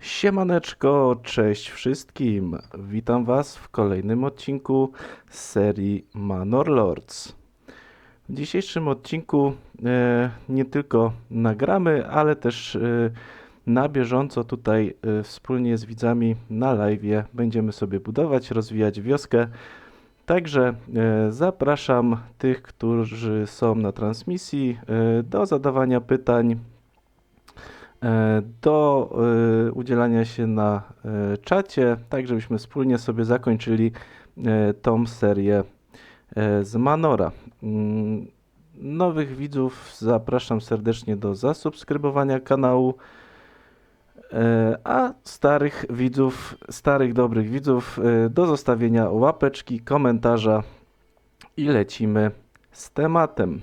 Siemaneczko, cześć wszystkim. Witam Was w kolejnym odcinku z serii Manor Lords. W dzisiejszym odcinku nie tylko nagramy, ale też na bieżąco tutaj wspólnie z widzami na live'ie będziemy sobie budować, rozwijać wioskę. Także zapraszam tych, którzy są na transmisji do zadawania pytań, do udzielania się na czacie, tak żebyśmy wspólnie sobie zakończyli tą serię z Manora. Nowych widzów zapraszam serdecznie do zasubskrybowania kanału, a starych widzów, starych dobrych widzów do zostawienia łapeczki, komentarza i lecimy z tematem.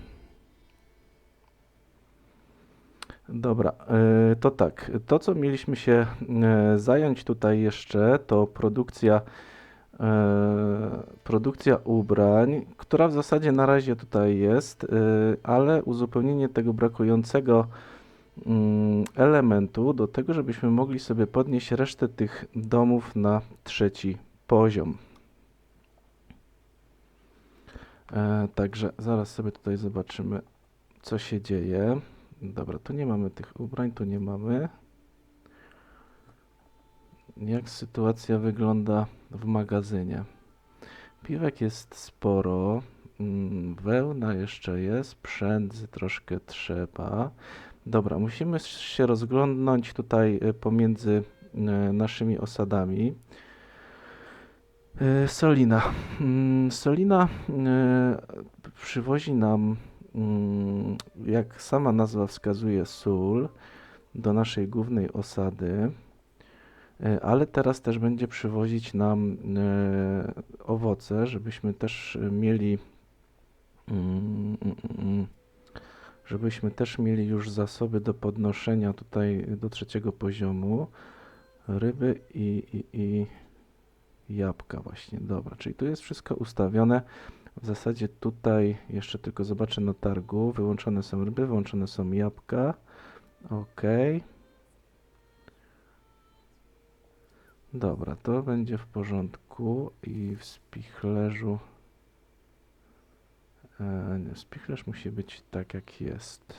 Dobra, to tak, to co mieliśmy się zająć tutaj jeszcze, to produkcja ubrań, która w zasadzie na razie tutaj jest, ale uzupełnienie tego brakującego elementu do tego, żebyśmy mogli sobie podnieść resztę tych domów na 3. poziom. Także zaraz sobie tutaj zobaczymy, co się dzieje. Dobra, tu nie mamy tych ubrań, tu nie mamy. Jak sytuacja wygląda w magazynie? Piwek jest sporo, wełna jeszcze jest, przędzy troszkę trzeba. Dobra, musimy się rozglądnąć tutaj pomiędzy naszymi osadami. Solina. Solina przywozi nam, jak sama nazwa wskazuje, sól do naszej głównej osady, ale teraz też będzie przywozić nam owoce, żebyśmy też mieli już zasoby do podnoszenia tutaj do 3. poziomu. Ryby i jabłka właśnie. Dobra, czyli tu jest wszystko ustawione. W zasadzie tutaj jeszcze tylko zobaczę na targu. Wyłączone są ryby, wyłączone są jabłka. Ok. Dobra, to będzie w porządku i w spichlerzu. Nie, spichlerz musi być tak jak jest.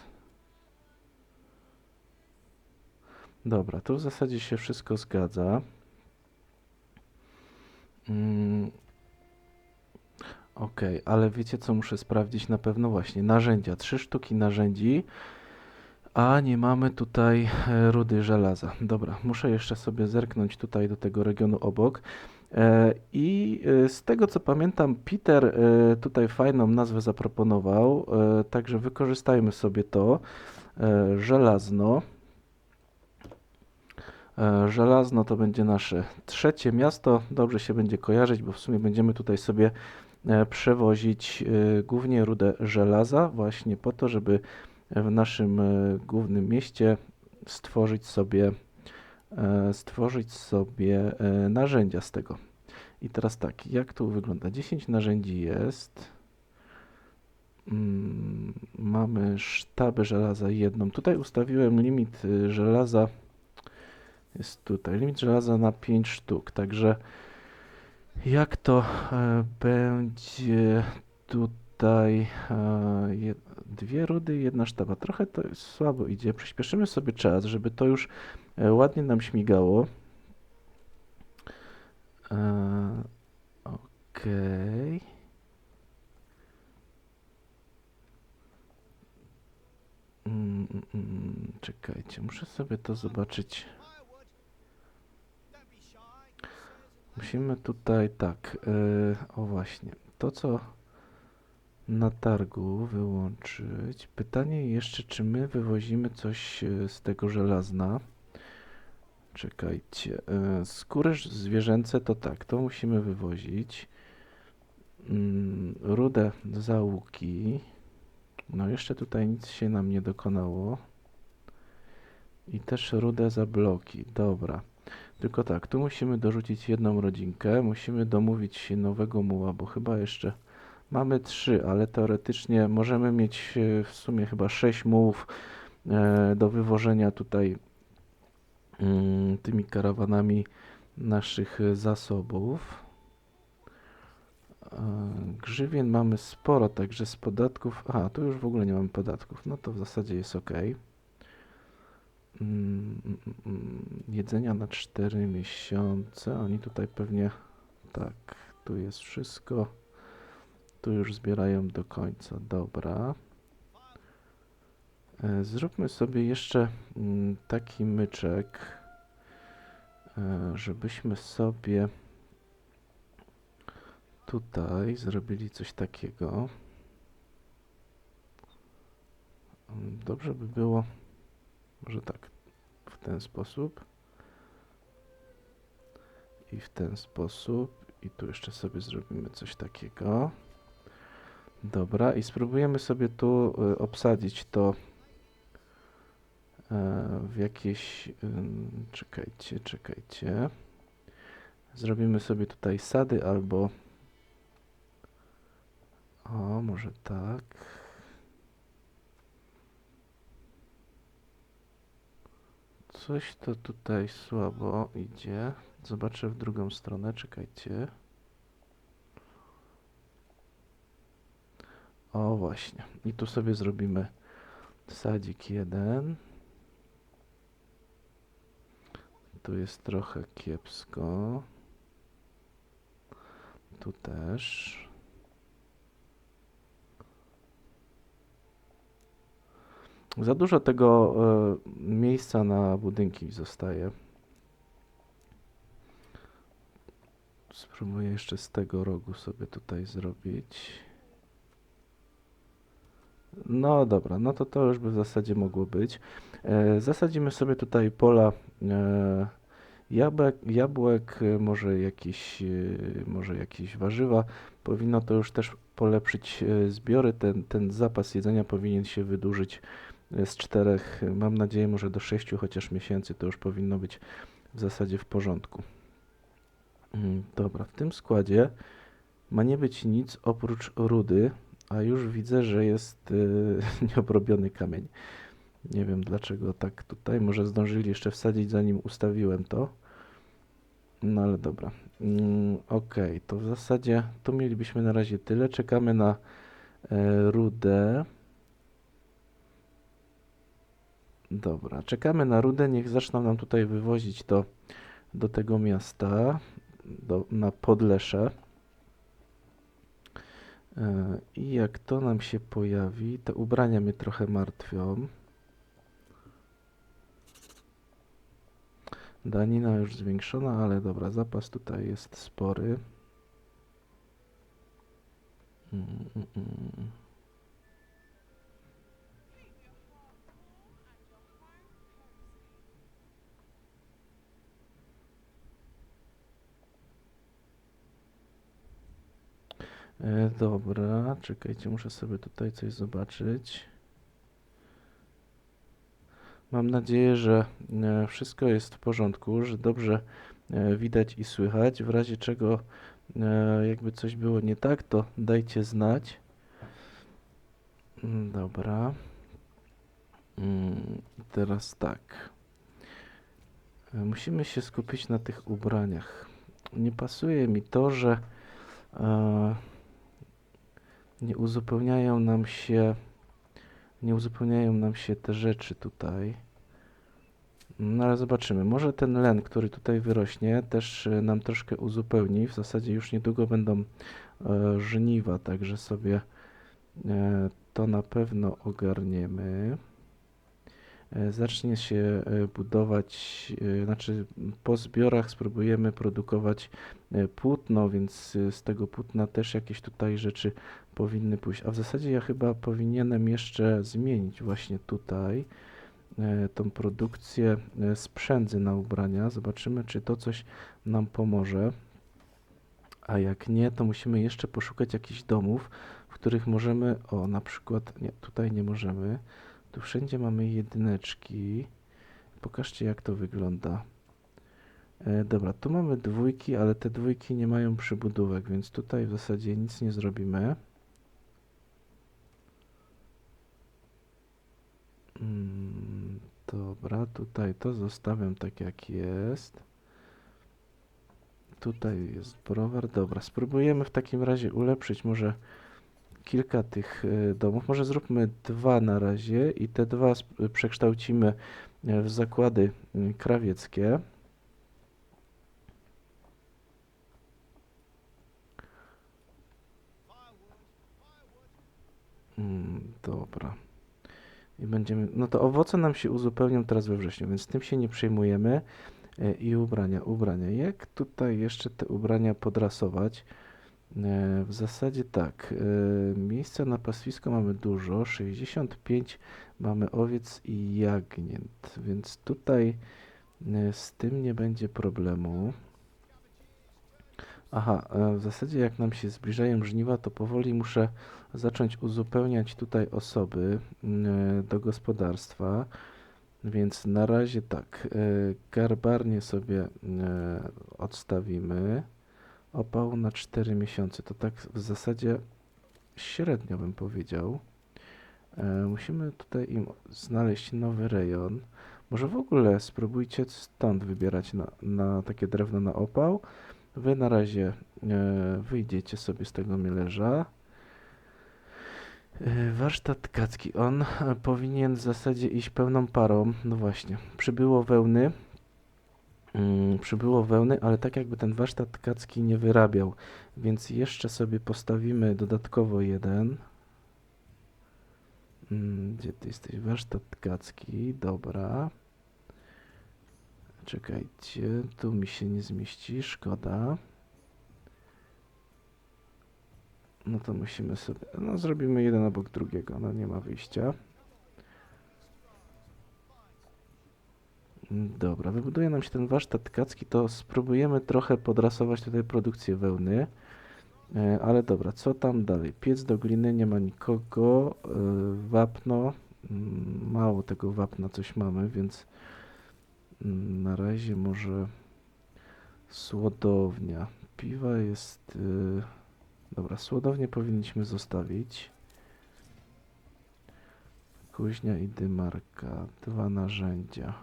Dobra, to w zasadzie się wszystko zgadza. Ok, ale wiecie co muszę sprawdzić na pewno? Właśnie narzędzia. 3 sztuki narzędzi, a nie mamy tutaj rudy żelaza. Dobra, muszę jeszcze sobie zerknąć tutaj do tego regionu obok. I z tego co pamiętam, Peter tutaj fajną nazwę zaproponował, także wykorzystajmy sobie to. Żelazno. Żelazno to będzie nasze 3. miasto. Dobrze się będzie kojarzyć, bo w sumie będziemy tutaj sobie przewozić głównie rudę żelaza, właśnie po to, żeby w naszym głównym mieście stworzyć sobie narzędzia z tego. I teraz tak, jak tu wygląda? 10 narzędzi jest. Mamy sztabę żelaza jedną. Tutaj ustawiłem limit żelaza. Jest tutaj limit żelaza na 5 sztuk. Także jak to będzie tutaj 2 rudy, 1 sztaba. Trochę to słabo idzie. Przyspieszymy sobie czas, żeby to już ładnie nam śmigało. Okej. Czekajcie, muszę sobie to zobaczyć. Musimy tutaj tak, o właśnie, to co na targu wyłączyć. Pytanie jeszcze, czy my wywozimy coś z tego żelazna. Czekajcie, skóry zwierzęce to tak, to musimy wywozić. Rudę za łuki. No jeszcze tutaj nic się nam nie dokonało. I też rudę za bloki, dobra. Tylko tak, tu musimy dorzucić 1 rodzinkę, musimy domówić nowego muła, bo chyba jeszcze mamy 3, ale teoretycznie możemy mieć w sumie chyba 6 mułów do wywożenia tutaj tymi karawanami naszych zasobów. Grzywien mamy sporo, także z podatków... Aha, tu już w ogóle nie mamy podatków. No to w zasadzie jest ok. Jedzenia na 4 miesiące. Oni tutaj pewnie... Tak, tu jest wszystko. Tu już zbierają do końca. Dobra. Zróbmy sobie jeszcze taki myczek, żebyśmy sobie tutaj zrobili coś takiego. Dobrze by było, może tak, w ten sposób i w ten sposób i tu jeszcze sobie zrobimy coś takiego. Dobra, i spróbujemy sobie tu obsadzić to w jakieś... Czekajcie. Zrobimy sobie tutaj sady albo... O, może tak. Coś to tutaj słabo idzie. Zobaczę w drugą stronę, czekajcie. O, właśnie. I tu sobie zrobimy sadzik 1. Tu jest trochę kiepsko. Tu też. Za dużo tego miejsca na budynki zostaje. Spróbuję jeszcze z tego rogu sobie tutaj zrobić. No dobra, no to już by w zasadzie mogło być. Zasadzimy sobie tutaj pola jabłek, może jakieś warzywa. Powinno to już też polepszyć zbiory. Ten zapas jedzenia powinien się wydłużyć z 4, mam nadzieję, może do 6 chociaż miesięcy. To już powinno być w zasadzie w porządku. Dobra, w tym składzie ma nie być nic oprócz rudy, a już widzę, że jest nieobrobiony kamień. Nie wiem dlaczego tak tutaj. Może zdążyli jeszcze wsadzić, zanim ustawiłem to. No ale dobra. Ok, to w zasadzie tu mielibyśmy na razie tyle. Czekamy na rudę. Dobra, czekamy na rudę. Niech zaczną nam tutaj wywozić to do tego miasta, na Podlesze. I jak to nam się pojawi, te ubrania mnie trochę martwią. Danina już zwiększona, ale dobra, zapas tutaj jest spory. Dobra, czekajcie, muszę sobie tutaj coś zobaczyć. Mam nadzieję, że wszystko jest w porządku, że dobrze widać i słychać. W razie czego jakby coś było nie tak, to dajcie znać. Dobra. Teraz tak. Musimy się skupić na tych ubraniach. Nie pasuje mi to, że nie uzupełniają nam się te rzeczy tutaj. No ale zobaczymy. Może ten len, który tutaj wyrośnie, też nam troszkę uzupełni. W zasadzie już niedługo będą żniwa, także sobie to na pewno ogarniemy. Zacznie się budować, znaczy po zbiorach spróbujemy produkować płótno, więc z tego płótna też jakieś tutaj rzeczy powinny pójść. A w zasadzie ja chyba powinienem jeszcze zmienić właśnie tutaj tą produkcję sprzędzy na ubrania. Zobaczymy, czy to coś nam pomoże. A jak nie, to musimy jeszcze poszukać jakichś domów, w których możemy, o na przykład, nie, tutaj nie możemy. Tu wszędzie mamy jedyneczki. Pokażcie, jak to wygląda. Dobra, tu mamy dwójki, ale te dwójki nie mają przybudówek, więc tutaj w zasadzie nic nie zrobimy. Dobra, tutaj to zostawiam tak jak jest. Tutaj jest browar. Dobra, spróbujemy w takim razie ulepszyć może kilka tych domów. Może zróbmy 2 na razie i te 2 przekształcimy w zakłady krawieckie. Dobra. I będziemy, no to owoce nam się uzupełnią teraz we wrześniu, więc tym się nie przejmujemy. I ubrania. Jak tutaj jeszcze te ubrania podrasować? W zasadzie tak, miejsca na pastwisko mamy dużo, 65 mamy owiec i jagnięt, więc tutaj z tym nie będzie problemu. Aha, w zasadzie jak nam się zbliżają żniwa, to powoli muszę zacząć uzupełniać tutaj osoby do gospodarstwa, więc na razie tak, garbarnię sobie odstawimy. Opał na 4 miesiące, to tak w zasadzie średnio bym powiedział. Musimy tutaj im znaleźć nowy rejon. Może w ogóle spróbujcie stąd wybierać na takie drewno na opał. Wy na razie wyjdziecie sobie z tego mielerza. Warsztat tkacki. On powinien w zasadzie iść pełną parą. No właśnie, przybyło wełny, ale tak jakby ten warsztat tkacki nie wyrabiał, więc jeszcze sobie postawimy dodatkowo jeden. Gdzie ty jesteś? Warsztat tkacki, dobra. Czekajcie, tu mi się nie zmieści, szkoda. No to musimy sobie, no zrobimy jeden obok drugiego, no nie ma wyjścia. Dobra, wybuduje nam się ten warsztat tkacki, to spróbujemy trochę podrasować tutaj produkcję wełny. Ale dobra, co tam dalej? Piec do gliny, nie ma nikogo. Wapno, mało tego wapna coś mamy, więc na razie może słodownia. Piwa jest... Dobra, słodownię powinniśmy zostawić. Kuźnia i dymarka, 2 narzędzia.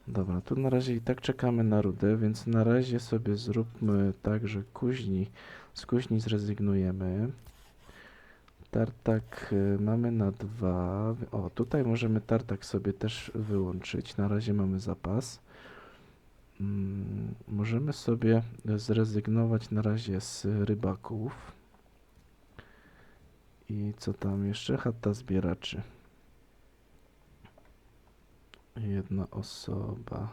Dobra, tu na razie i tak czekamy na rudę, więc na razie sobie zróbmy tak, że z kuźni zrezygnujemy. Tartak mamy na 2. O, tutaj możemy tartak sobie też wyłączyć. Na razie mamy zapas. Możemy sobie zrezygnować na razie z rybaków. I co tam jeszcze? Chata zbieraczy. 1 osoba.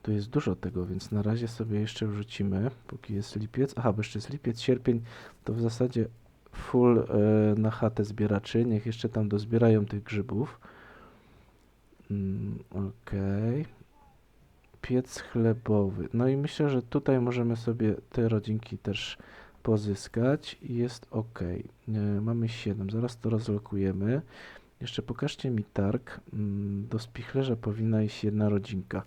Tu jest dużo tego, więc na razie sobie jeszcze wrzucimy, póki jest lipiec. Aha, bo jeszcze jest lipiec, sierpień, to w zasadzie full na chatę zbieraczy. Niech jeszcze tam dozbierają tych grzybów. Okej. Piec chlebowy. No i myślę, że tutaj możemy sobie te rodzinki też pozyskać i jest ok. Mamy 7, zaraz to rozlokujemy. Jeszcze pokażcie mi targ. Do spichlerza powinna iść 1 rodzinka,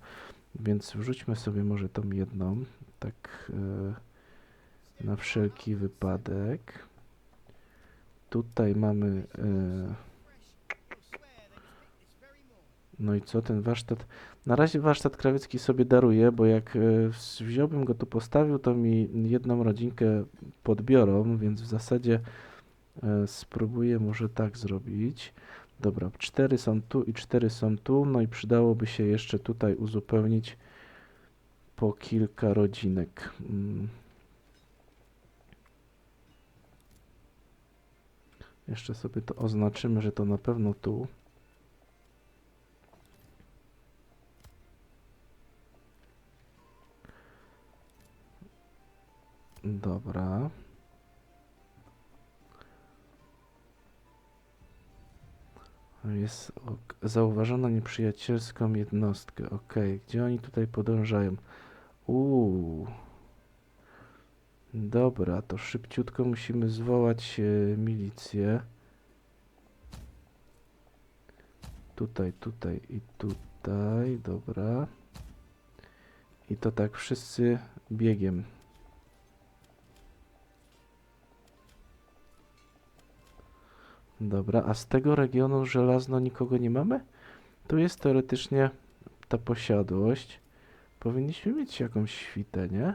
więc wrzućmy sobie może tą jedną, tak na wszelki wypadek. Tutaj mamy... No i co, ten warsztat... Na razie warsztat krawiecki sobie daruję, bo jak wziąłbym go tu postawił, to mi 1 rodzinkę podbiorą, więc w zasadzie spróbuję może tak zrobić. Dobra, 4 są tu i 4 są tu, no i przydałoby się jeszcze tutaj uzupełnić po kilka rodzinek. Jeszcze sobie to oznaczymy, że to na pewno tu. Dobra. Jest zauważono nieprzyjacielską jednostkę. Ok, gdzie oni tutaj podążają? Dobra, to szybciutko musimy zwołać milicję. Tutaj, tutaj i tutaj. Dobra. I to tak wszyscy biegiem. Dobra, a z tego regionu żelazno nikogo nie mamy? Tu jest teoretycznie ta posiadłość. Powinniśmy mieć jakąś świtę, nie?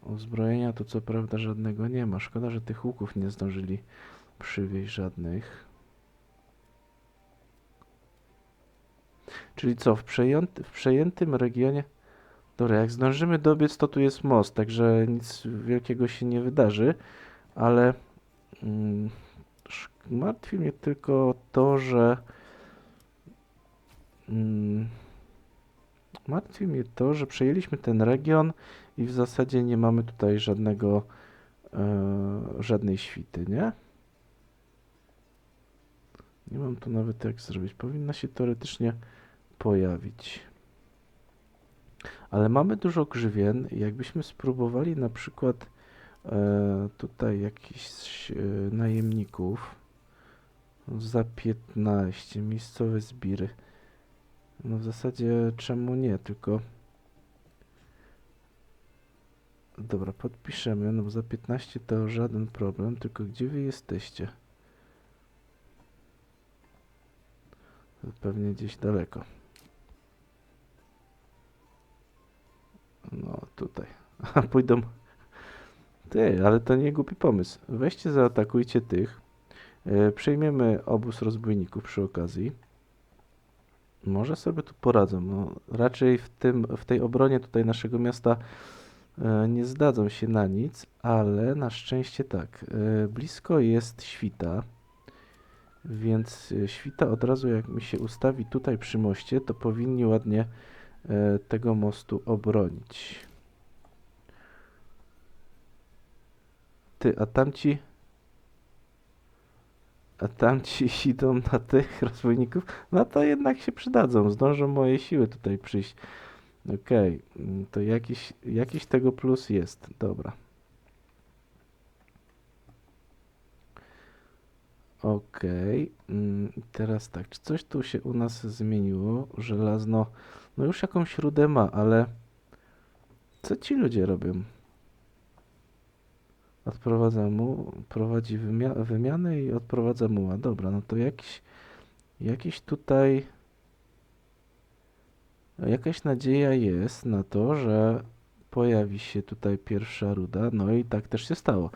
Uzbrojenia to co prawda żadnego nie ma. Szkoda, że tych łuków nie zdążyli przywieźć żadnych. Czyli co, w przejętym regionie... Dobra, jak zdążymy dobiec, to tu jest most, także nic wielkiego się nie wydarzy, ale mm, martwi mnie tylko to, że mm, martwi mnie to, że przejęliśmy ten region i w zasadzie nie mamy tutaj żadnej świty, nie? Nie mam tu nawet jak zrobić. Powinna się teoretycznie pojawić. Ale mamy dużo grzywien. Jakbyśmy spróbowali na przykład tutaj jakichś najemników za 15 miejscowe zbiry. No w zasadzie czemu nie, tylko dobra, podpiszemy, no bo za 15 to żaden problem, tylko gdzie wy jesteście? Pewnie gdzieś daleko. No tutaj. A pójdą. Ty, ale to nie głupi pomysł. Weźcie, zaatakujcie tych. Przejmiemy obóz rozbójników przy okazji. Może sobie tu poradzą. No, raczej w tej obronie tutaj naszego miasta nie zdadzą się na nic, ale na szczęście tak. Blisko jest świta, więc świta od razu jak mi się ustawi tutaj przy moście, to powinni ładnie tego mostu obronić. Ty, a tamci idą na tych rozbójników? No to jednak się przydadzą, zdążą moje siły tutaj przyjść. Okej, to jakiś tego plus jest, dobra. Okej, teraz tak, czy coś tu się u nas zmieniło? Żelazno, no już jakąś rudę ma, ale co ci ludzie robią? Odprowadza mu, prowadzi wymianę i odprowadza muła. Dobra, no to jakiś tutaj, jakaś nadzieja jest na to, że pojawi się tutaj pierwsza ruda. No i tak też się stało.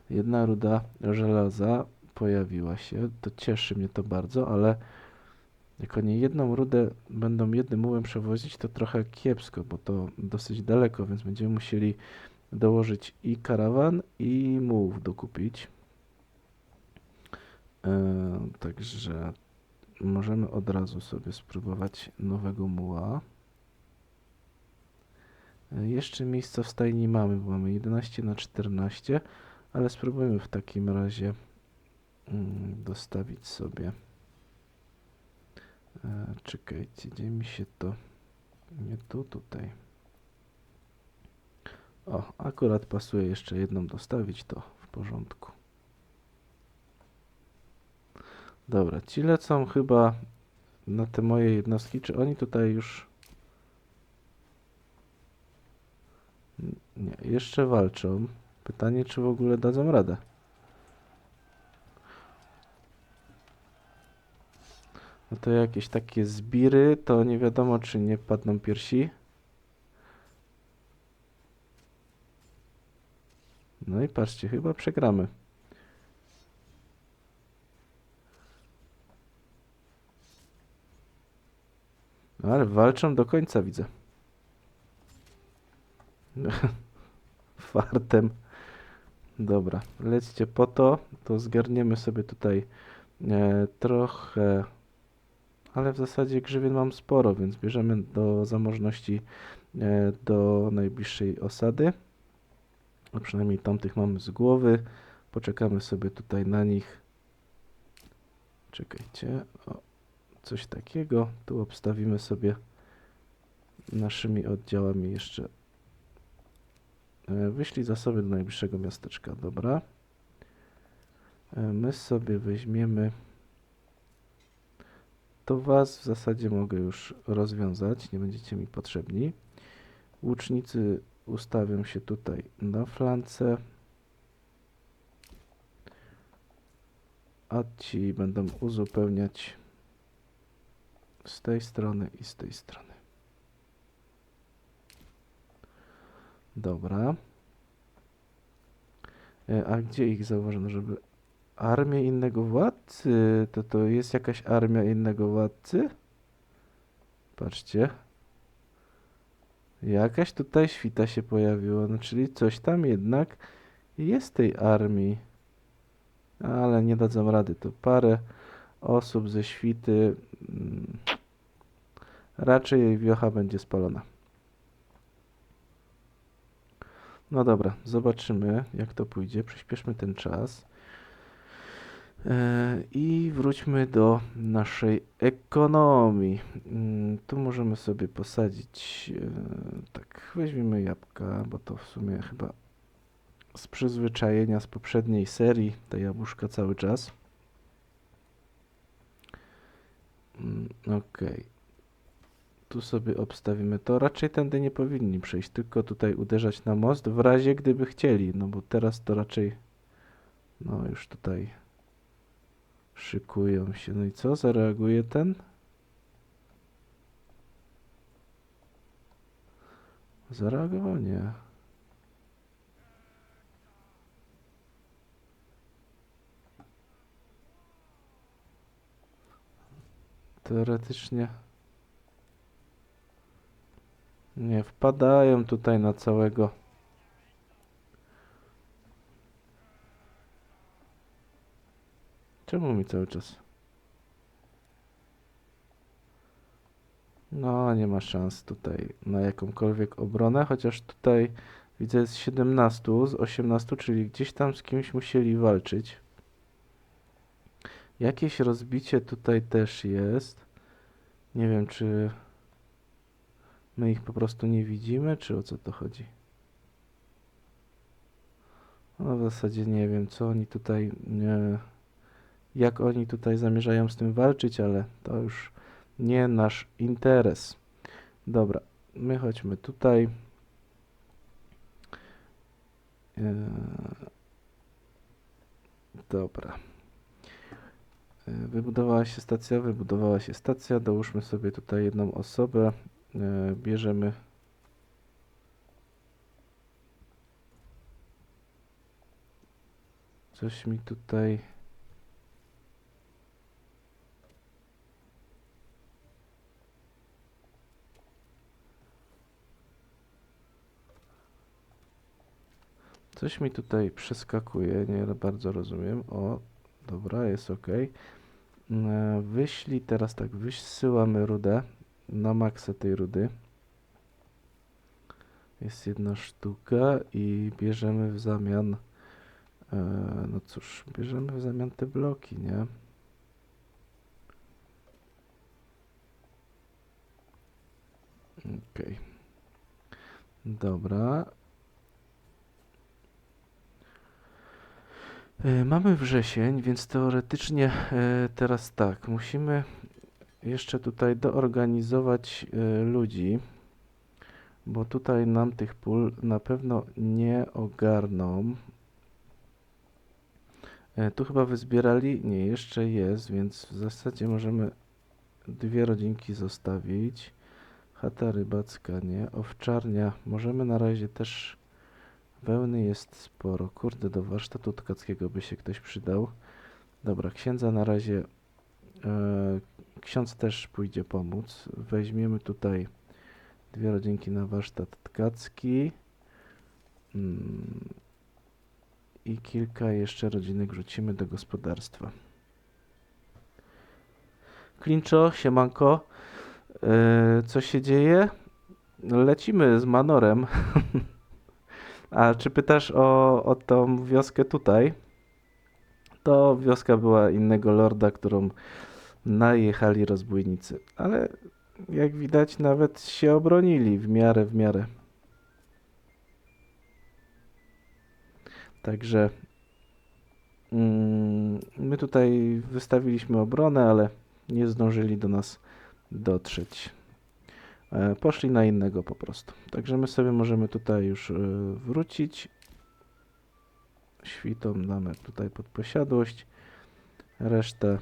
Jedna ruda żelaza pojawiła się. To cieszy mnie to bardzo, ale jak oni jedną rudę będą jednym mułem przewozić, to trochę kiepsko, bo to dosyć daleko, więc będziemy musieli dołożyć i karawan, i mułów dokupić. Także możemy od razu sobie spróbować nowego muła. Jeszcze miejsca w stajni mamy, bo mamy 11 na 14, ale spróbujmy w takim razie dostawić sobie. Czekajcie, gdzie mi się to... Nie tu, tutaj. O, akurat pasuje jeszcze jedną dostawić, to w porządku. Dobra, ci lecą chyba na te moje jednostki. Czy oni tutaj już... Nie, jeszcze walczą. Pytanie, czy w ogóle dadzą radę. No to jakieś takie zbiry, to nie wiadomo, czy nie padną piersi. No i patrzcie, chyba przegramy. No ale walczą do końca, widzę. Fartem. Dobra, lećcie po to, to zgarniemy sobie tutaj trochę, ale w zasadzie grzywien mam sporo, więc bierzemy do zamożności do najbliższej osady. A przynajmniej tamtych mamy z głowy. Poczekamy sobie tutaj na nich. Czekajcie, o, coś takiego. Tu obstawimy sobie naszymi oddziałami jeszcze. Wyślij zasoby do najbliższego miasteczka, dobra. My sobie weźmiemy... To was w zasadzie mogę już rozwiązać, nie będziecie mi potrzebni. Łucznicy ustawią się tutaj na flance. a ci będą uzupełniać z tej strony i z tej strony. Dobra. A gdzie ich zauważono, żeby... Armię innego władcy? To jest jakaś armia innego władcy? Patrzcie. Jakaś tutaj świta się pojawiła, no czyli coś tam jednak jest tej armii. Ale nie dadzą rady, to parę osób ze świty. Raczej jej wiocha będzie spalona. No dobra, zobaczymy jak to pójdzie. Przyspieszmy ten czas. I wróćmy do naszej ekonomii. Tu możemy sobie posadzić, tak, weźmiemy jabłka, bo to w sumie chyba z przyzwyczajenia z poprzedniej serii, te jabłuszka cały czas. Okej. Tu sobie obstawimy to. Raczej tędy nie powinni przejść, tylko tutaj uderzać na most, w razie gdyby chcieli, no bo teraz to raczej, no już tutaj szykują się. No i co? Zareaguje ten? Zareagował? Nie. Teoretycznie nie wpadają tutaj na całego. Czemu mi cały czas? No, nie ma szans tutaj na jakąkolwiek obronę, chociaż tutaj widzę jest 17 z 18, czyli gdzieś tam z kimś musieli walczyć. Jakieś rozbicie tutaj też jest. Nie wiem, czy my ich po prostu nie widzimy, czy o co to chodzi. No w zasadzie nie wiem, co oni tutaj, jak oni tutaj zamierzają z tym walczyć, ale to już nie nasz interes. Dobra, my chodźmy tutaj. Dobra. Wybudowała się stacja. Dołóżmy sobie tutaj jedną osobę. Bierzemy. Coś mi tutaj... Coś mi tutaj przeskakuje, nie bardzo rozumiem. O, dobra, jest ok. Wyślij teraz tak, wysyłamy rudę na maksa tej rudy. Jest jedna sztuka i bierzemy w zamian, no cóż, bierzemy w zamian te bloki, nie? Okej. Dobra. Mamy wrzesień, więc teoretycznie teraz tak, musimy jeszcze tutaj doorganizować ludzi, bo tutaj nam tych pól na pewno nie ogarną. Tu chyba wyzbierali? Nie, jeszcze jest, więc w zasadzie możemy dwie rodzinki zostawić. Chata rybacka, nie. Owczarnia, możemy na razie też... Wełny jest sporo. Kurde, do warsztatu tkackiego by się ktoś przydał. Dobra, księdza na razie... ksiądz też pójdzie pomóc. Weźmiemy tutaj dwie rodzinki na warsztat tkacki. I kilka jeszcze rodzinek wrzucimy do gospodarstwa. Klinczo, siemanko. Co się dzieje? Lecimy z Manorem. A czy pytasz o tą wioskę tutaj? To wioska była innego lorda, którą najechali rozbójnicy. Ale jak widać nawet się obronili w miarę, w miarę. Także my tutaj wystawiliśmy obronę, ale nie zdążyli do nas dotrzeć. Poszli na innego po prostu. Także my sobie możemy tutaj już wrócić. Świtom damy tutaj pod posiadłość. resztę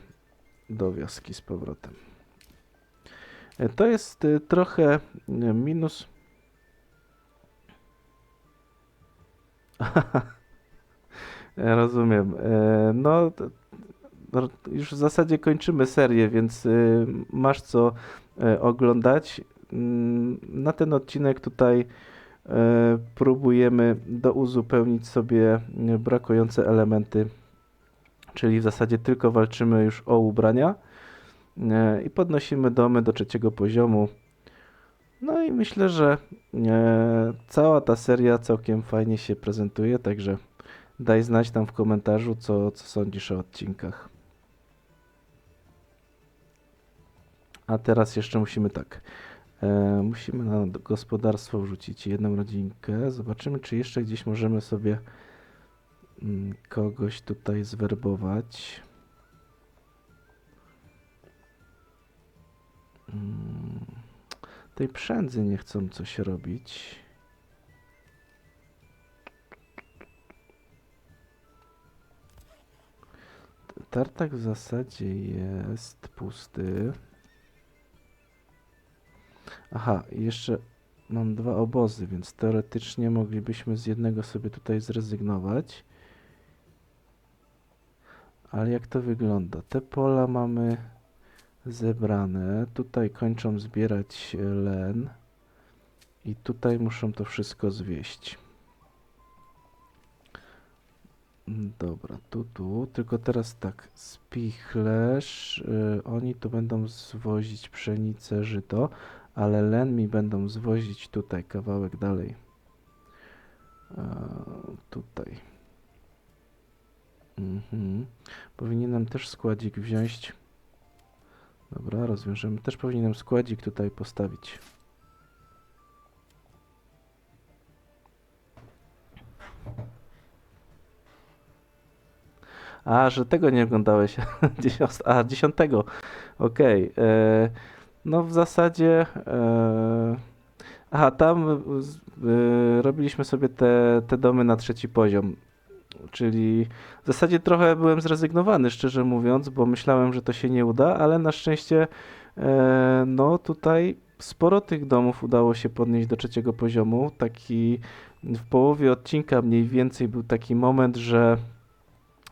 do wioski z powrotem. To jest trochę minus. Rozumiem. No, już w zasadzie kończymy serię, więc masz co oglądać. Na ten odcinek tutaj próbujemy douzupełnić sobie brakujące elementy, czyli w zasadzie tylko walczymy już o ubrania i podnosimy domy do 3. poziomu. No i myślę, że cała ta seria całkiem fajnie się prezentuje, także daj znać tam w komentarzu, co sądzisz o odcinkach. A teraz jeszcze musimy tak. Musimy na gospodarstwo wrzucić jedną rodzinkę. Zobaczymy, czy jeszcze gdzieś możemy sobie kogoś tutaj zwerbować. Tej przędzy nie chcą coś robić. Tartak w zasadzie jest pusty. Aha, jeszcze mam 2 obozy, więc teoretycznie moglibyśmy z jednego sobie tutaj zrezygnować. Ale jak to wygląda? Te pola mamy zebrane. Tutaj kończą zbierać len. I tutaj muszą to wszystko zwieść. Dobra, tu. Tylko teraz tak, spichlerz. Oni tu będą zwozić pszenicę, żyto, ale len mi będą zwozić tutaj, kawałek dalej. Tutaj. Powinienem też składzik wziąć. Dobra, rozwiążemy. Też powinienem składzik tutaj postawić. A, że tego nie oglądałeś. 10. Okej. No w zasadzie... Aha, tam robiliśmy sobie te domy na 3. poziom. Czyli w zasadzie trochę byłem zrezygnowany, szczerze mówiąc, bo myślałem, że to się nie uda, ale na szczęście no tutaj sporo tych domów udało się podnieść do 3. poziomu. Taki w połowie odcinka mniej więcej był taki moment, że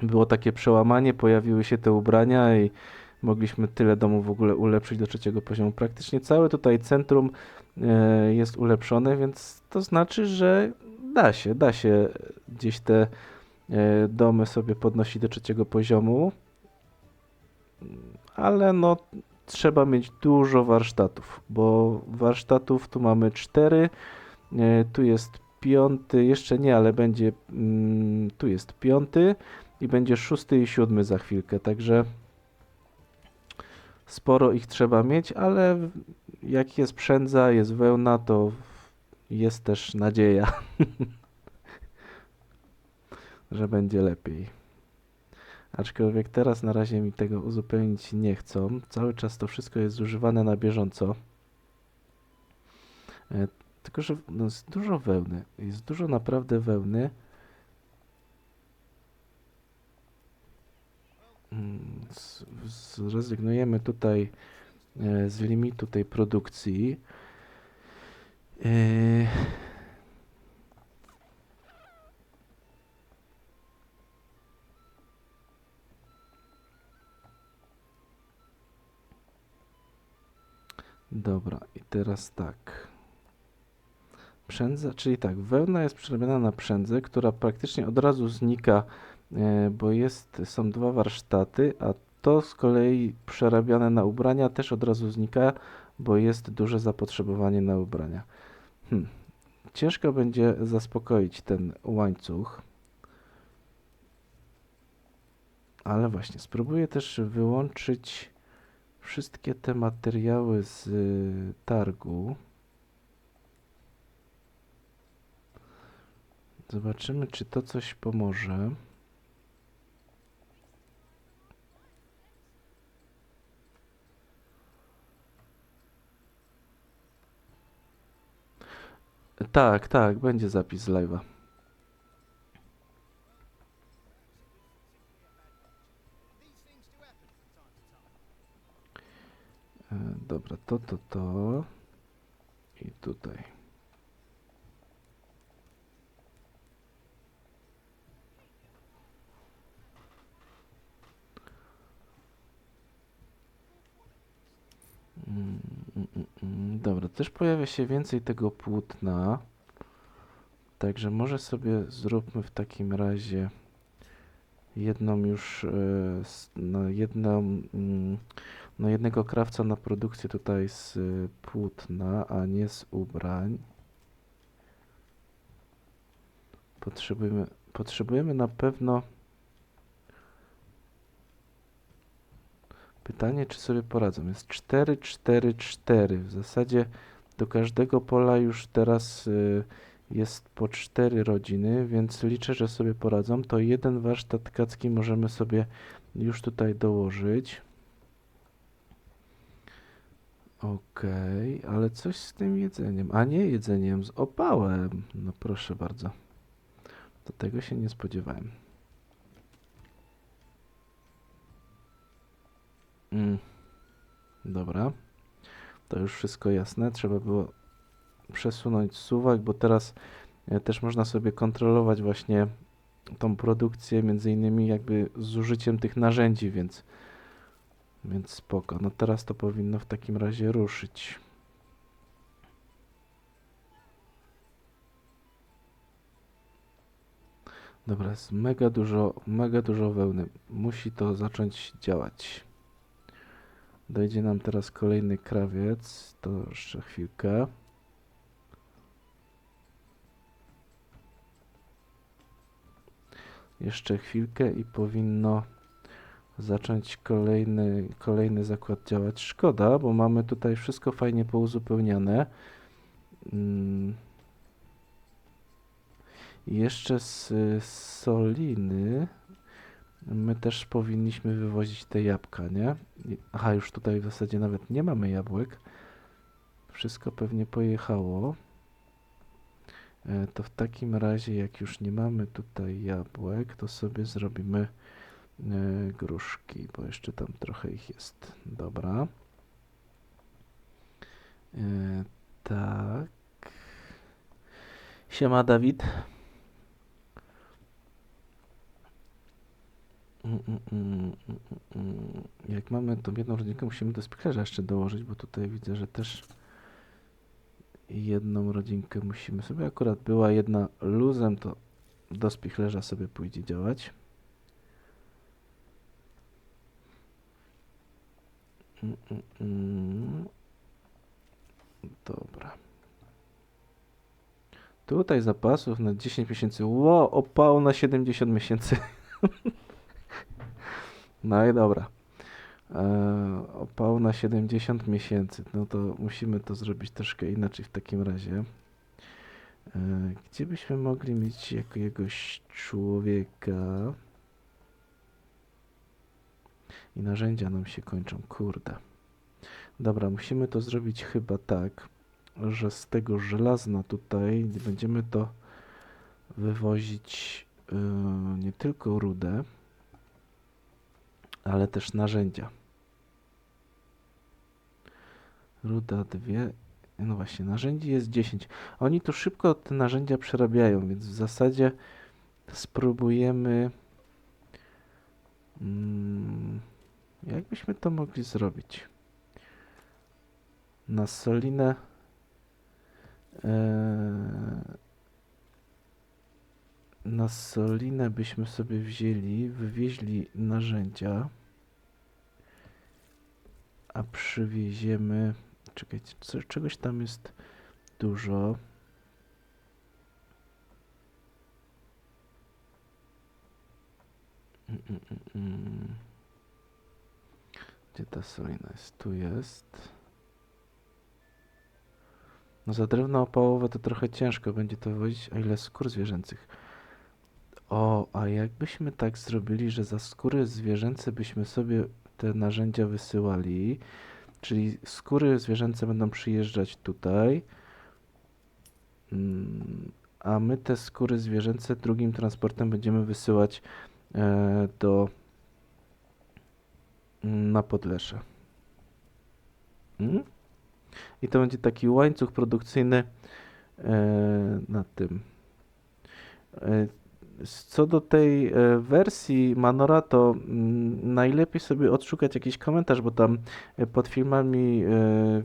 było takie przełamanie, pojawiły się te ubrania i mogliśmy tyle domów w ogóle ulepszyć do 3. poziomu. Praktycznie całe tutaj centrum jest ulepszone, więc to znaczy, że da się gdzieś te domy sobie podnosić do 3. poziomu, ale no trzeba mieć dużo warsztatów, bo warsztatów tu mamy 4, tu jest 5, jeszcze nie, ale będzie, tu jest 5 i będzie 6 i 7 za chwilkę, także sporo ich trzeba mieć, ale jak jest przędza, jest wełna, to jest też nadzieja, że będzie lepiej. Aczkolwiek teraz na razie mi tego uzupełnić nie chcą. Cały czas to wszystko jest zużywane na bieżąco. Tylko, że no jest dużo wełny. Jest dużo naprawdę wełny. Zrezygnujemy tutaj z limitu tej produkcji. Dobra, i teraz tak. Przędza, czyli tak, wełna jest przerabiana na przędzę, która praktycznie od razu znika, bo są 2 warsztaty, a to z kolei przerabiane na ubrania też od razu znika, bo jest duże zapotrzebowanie na ubrania. Ciężko będzie zaspokoić ten łańcuch, ale właśnie spróbuję też wyłączyć wszystkie te materiały z targu. Zobaczymy, czy to coś pomoże. Tak, będzie zapis z live'a. Dobra, to i tutaj. Dobra, też pojawia się więcej tego płótna. Także może sobie zróbmy w takim razie jedną już na jednego krawca na produkcję tutaj z płótna, a nie z ubrań. Potrzebujemy na pewno. Pytanie, czy sobie poradzą. Jest 4, 4, 4. W zasadzie do każdego pola już teraz jest po 4 rodziny, więc liczę, że sobie poradzą. To jeden warsztat tkacki możemy sobie już tutaj dołożyć. Okej, ale coś z tym jedzeniem. A nie jedzeniem, z opałem. No proszę bardzo. Do tego się nie spodziewałem. Dobra, to już wszystko jasne. Trzeba było przesunąć suwak, bo teraz też można sobie kontrolować właśnie tą produkcję, między innymi jakby z użyciem tych narzędzi, więc spoko. No teraz to powinno w takim razie ruszyć. Dobra, jest mega dużo wełny. Musi to zacząć działać. Dojdzie nam teraz kolejny krawiec, to jeszcze chwilkę. Jeszcze chwilkę i powinno zacząć kolejny zakład działać. Szkoda, bo mamy tutaj wszystko fajnie pouzupełniane. I jeszcze z Soliny my też powinniśmy wywozić te jabłka, nie? Aha, już tutaj w zasadzie nawet nie mamy jabłek. Wszystko pewnie pojechało. To w takim razie, jak już nie mamy tutaj jabłek, to sobie zrobimy gruszki, bo jeszcze tam trochę ich jest. Dobra. Tak. Siema, Dawid. Jak mamy tą jedną rodzinkę, musimy do spichlerza jeszcze dołożyć, bo tutaj widzę, że też jedną rodzinkę musimy sobie. Akurat była jedna luzem, to do spichlerza sobie pójdzie działać. Dobra. Tutaj zapasów na 10 miesięcy. Ło, opał na 70 miesięcy. No i dobra. Opał na 70 miesięcy. No to musimy to zrobić troszkę inaczej w takim razie. Gdzie byśmy mogli mieć jakiegoś człowieka? I narzędzia nam się kończą, kurde. Dobra, musimy to zrobić chyba tak, że z tego żelazna tutaj będziemy to wywozić nie tylko rudę, ale też narzędzia. Ruda 2. No właśnie, narzędzi jest 10. Oni tu szybko te narzędzia przerabiają, więc w zasadzie spróbujemy. Jak byśmy to mogli zrobić? Na Solinę. Na Solinę byśmy sobie wzięli, wywieźli narzędzia, a przywieziemy. Czekajcie, czegoś tam jest dużo. Gdzie ta Solina jest? Tu jest. No za drewno opałowe to trochę ciężko będzie to wywozić, a ile skór zwierzęcych? O, a jakbyśmy tak zrobili, że za skóry zwierzęce byśmy sobie te narzędzia wysyłali, czyli skóry zwierzęce będą przyjeżdżać tutaj, a my te skóry zwierzęce drugim transportem będziemy wysyłać na Podlesze. Mm? I to będzie taki łańcuch produkcyjny na tym. E, Co do tej wersji Manora, to najlepiej sobie odszukać jakiś komentarz, bo tam pod filmami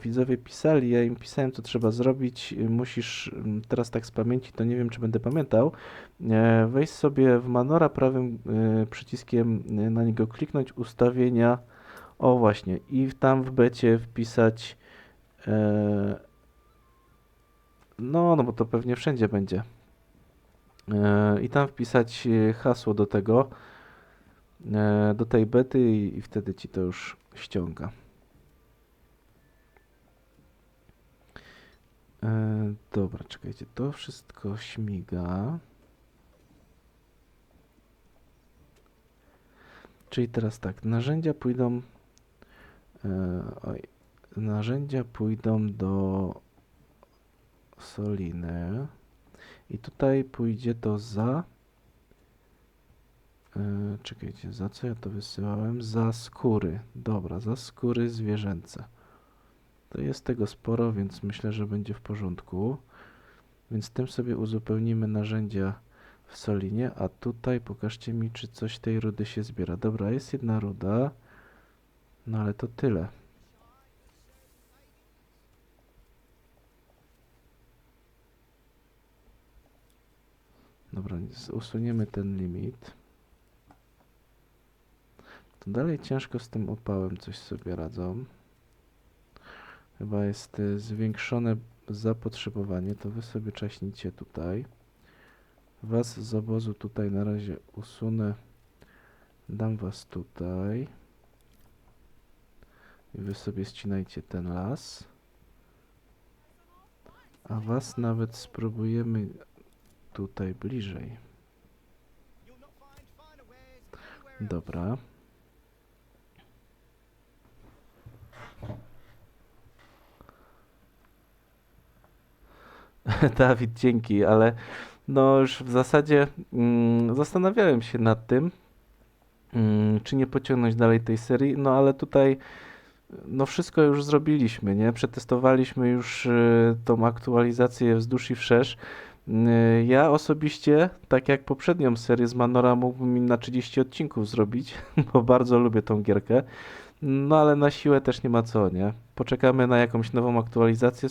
widzowie pisali, ja im pisałem, co trzeba zrobić. Musisz, teraz tak z pamięci, to nie wiem, czy będę pamiętał, wejść sobie w Manora prawym przyciskiem na niego kliknąć, ustawienia, o właśnie, i tam w becie wpisać, no bo to pewnie wszędzie będzie. I tam wpisać hasło do tego, do tej bety i wtedy ci to już ściąga. Dobra, czekajcie, to wszystko śmiga. Czyli teraz tak, oj, narzędzia pójdą do Soliny i tutaj pójdzie to za, czekajcie, za co ja to wysyłałem? Za skóry, dobra, za skóry zwierzęce. To jest tego sporo, więc myślę, że będzie w porządku. Więc tym sobie uzupełnimy narzędzia w Solinie, a tutaj pokażcie mi, czy coś tej rudy się zbiera. Dobra, jest jedna ruda, no ale to tyle. Dobra, usuniemy ten limit. To dalej ciężko z tym opałem coś sobie radzą. Chyba jest zwiększone zapotrzebowanie, to wy sobie czaśnijcie tutaj. Was z obozu tutaj na razie usunę. Dam was tutaj. I wy sobie ścinajcie ten las. A was nawet spróbujemy tutaj bliżej. Dobra. Dawid, dzięki, ale no już w zasadzie zastanawiałem się nad tym, czy nie pociągnąć dalej tej serii, no ale tutaj no wszystko już zrobiliśmy, nie? Przetestowaliśmy już tą aktualizację wzdłuż i wszerz. Ja osobiście, tak jak poprzednią serię z Manora, mógłbym na 30 odcinków zrobić, bo bardzo lubię tą gierkę. No ale na siłę też nie ma co, nie? Poczekamy na jakąś nową aktualizację,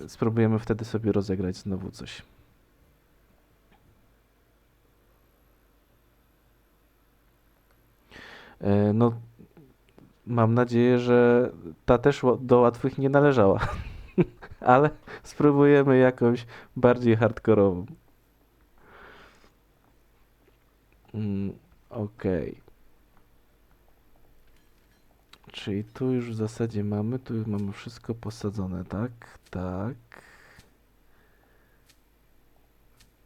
spróbujemy wtedy sobie rozegrać znowu coś. No, mam nadzieję, że ta też do łatwych nie należała, ale spróbujemy jakąś bardziej hardkorową. Okej. Czyli tu już w zasadzie tu już mamy wszystko posadzone, tak? Tak.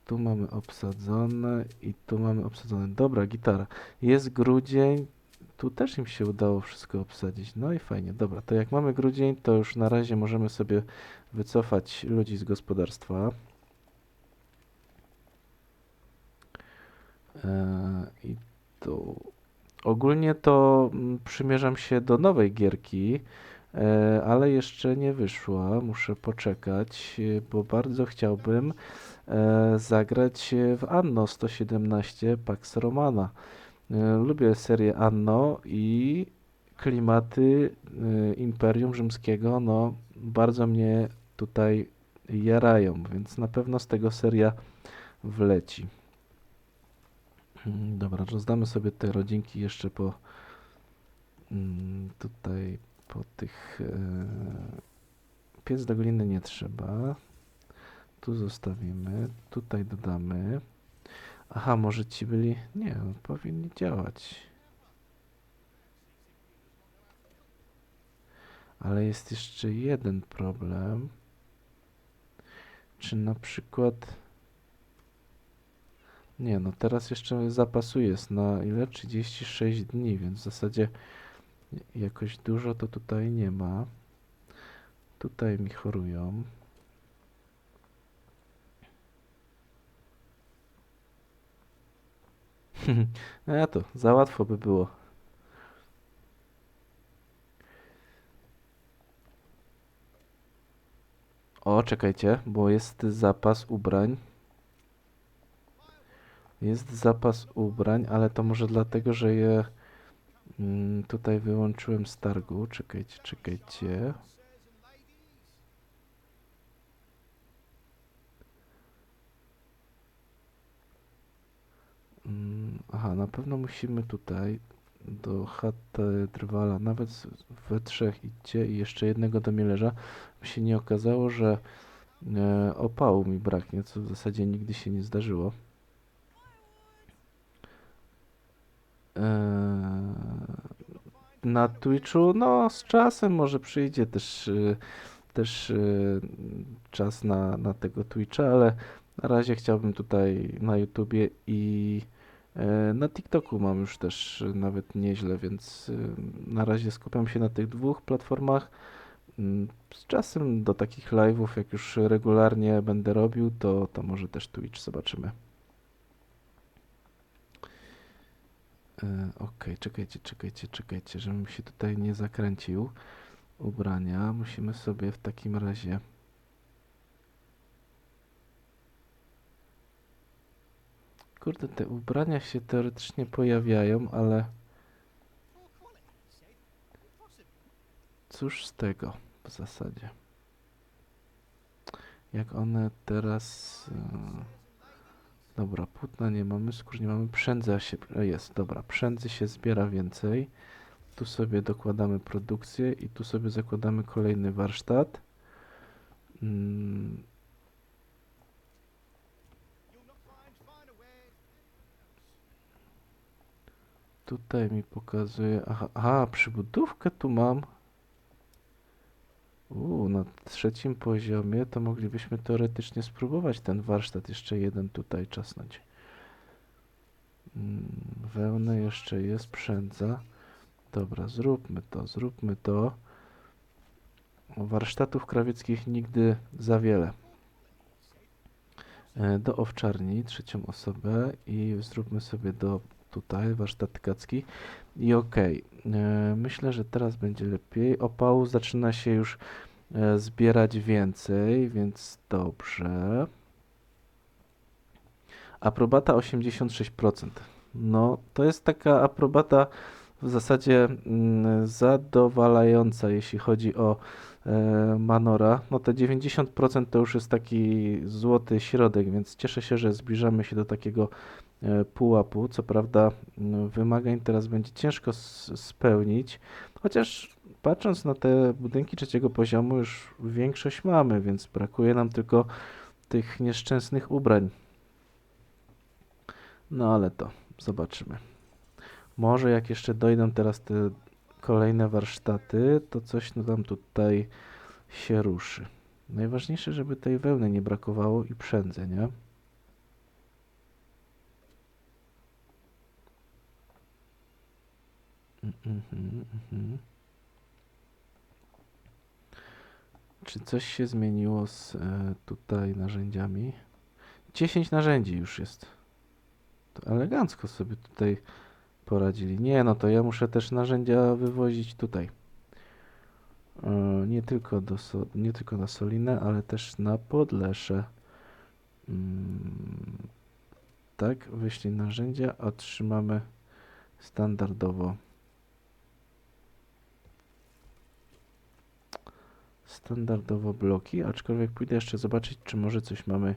Tu mamy obsadzone i tu mamy obsadzone. Dobra, gitara. Jest grudzień. Tu też im się udało wszystko obsadzić. No i fajnie. Dobra, to jak mamy grudzień, to już na razie możemy sobie wycofać ludzi z gospodarstwa. I tu. Ogólnie to przymierzam się do nowej gierki, ale jeszcze nie wyszła. Muszę poczekać, bo bardzo chciałbym zagrać w Anno 117 Pax Romana. Lubię serię Anno i klimaty Imperium Rzymskiego, no bardzo mnie tutaj jarają, więc na pewno z tego seria wleci. Dobra, rozdamy sobie te rodzinki jeszcze tutaj po tych piec do gliny nie trzeba. Tu zostawimy, tutaj dodamy. Aha, może ci byli... Nie, no, powinni działać. Ale jest jeszcze jeden problem. Czy na przykład... Nie, no teraz jeszcze zapasu jest na ile? 36 dni, więc w zasadzie jakoś dużo to tutaj nie ma. Tutaj mi chorują. No ja to, za łatwo by było. O, czekajcie, bo jest zapas ubrań. Jest zapas ubrań, ale to może dlatego, że je tutaj wyłączyłem z targu. Czekajcie, czekajcie. Aha, na pewno musimy tutaj do chaty Drwala, nawet we trzech idźcie i jeszcze jednego do Mielerza, by się nie okazało, że opału mi braknie, co w zasadzie nigdy się nie zdarzyło. Na Twitchu, no z czasem może przyjdzie też czas na tego Twitcha, ale na razie chciałbym tutaj na YouTubie i na TikToku mam już też nawet nieźle, więc na razie skupiam się na tych dwóch platformach. Z czasem do takich live'ów, jak już regularnie będę robił, to może też Twitch, zobaczymy. Okej, czekajcie, żebym się tutaj nie zakręcił. Ubrania musimy sobie w takim razie... Kurde, te ubrania się teoretycznie pojawiają, ale cóż z tego w zasadzie? Jak one teraz... Dobra, płótna nie mamy, skórz nie mamy, przędza się... Jest, dobra, przędzy się zbiera więcej. Tu sobie dokładamy produkcję i tu sobie zakładamy kolejny warsztat. Tutaj mi pokazuje... Aha, przybudówkę tu mam. Na trzecim poziomie to moglibyśmy teoretycznie spróbować ten warsztat jeszcze jeden tutaj czasnąć. Wełnę jeszcze jest, przędza. Dobra, zróbmy to. Warsztatów krawieckich nigdy za wiele. Do owczarni, trzecią osobę i zróbmy sobie tutaj warsztat tkacki i okej. Myślę, że teraz będzie lepiej. Opału zaczyna się już zbierać więcej, więc dobrze. Aprobata 86%. No, to jest taka aprobata w zasadzie zadowalająca, jeśli chodzi o Manora. No te 90% to już jest taki złoty środek, więc cieszę się, że zbliżamy się do takiego pułapu. Co prawda wymagań teraz będzie ciężko spełnić, chociaż patrząc na te budynki trzeciego poziomu już większość mamy, więc brakuje nam tylko tych nieszczęsnych ubrań. No ale to zobaczymy. Może jak jeszcze dojdą teraz te kolejne warsztaty, to coś nam tutaj się ruszy. Najważniejsze, żeby tej wełny nie brakowało i przędzę, nie? Czy coś się zmieniło z tutaj narzędziami? 10 narzędzi już jest. To elegancko sobie tutaj poradzili. Nie, no to ja muszę też narzędzia wywozić tutaj. Nie tylko na Solinę, ale też na Podlesze. Tak, wyślij narzędzia, otrzymamy standardowo bloki, aczkolwiek pójdę jeszcze zobaczyć, czy może coś mamy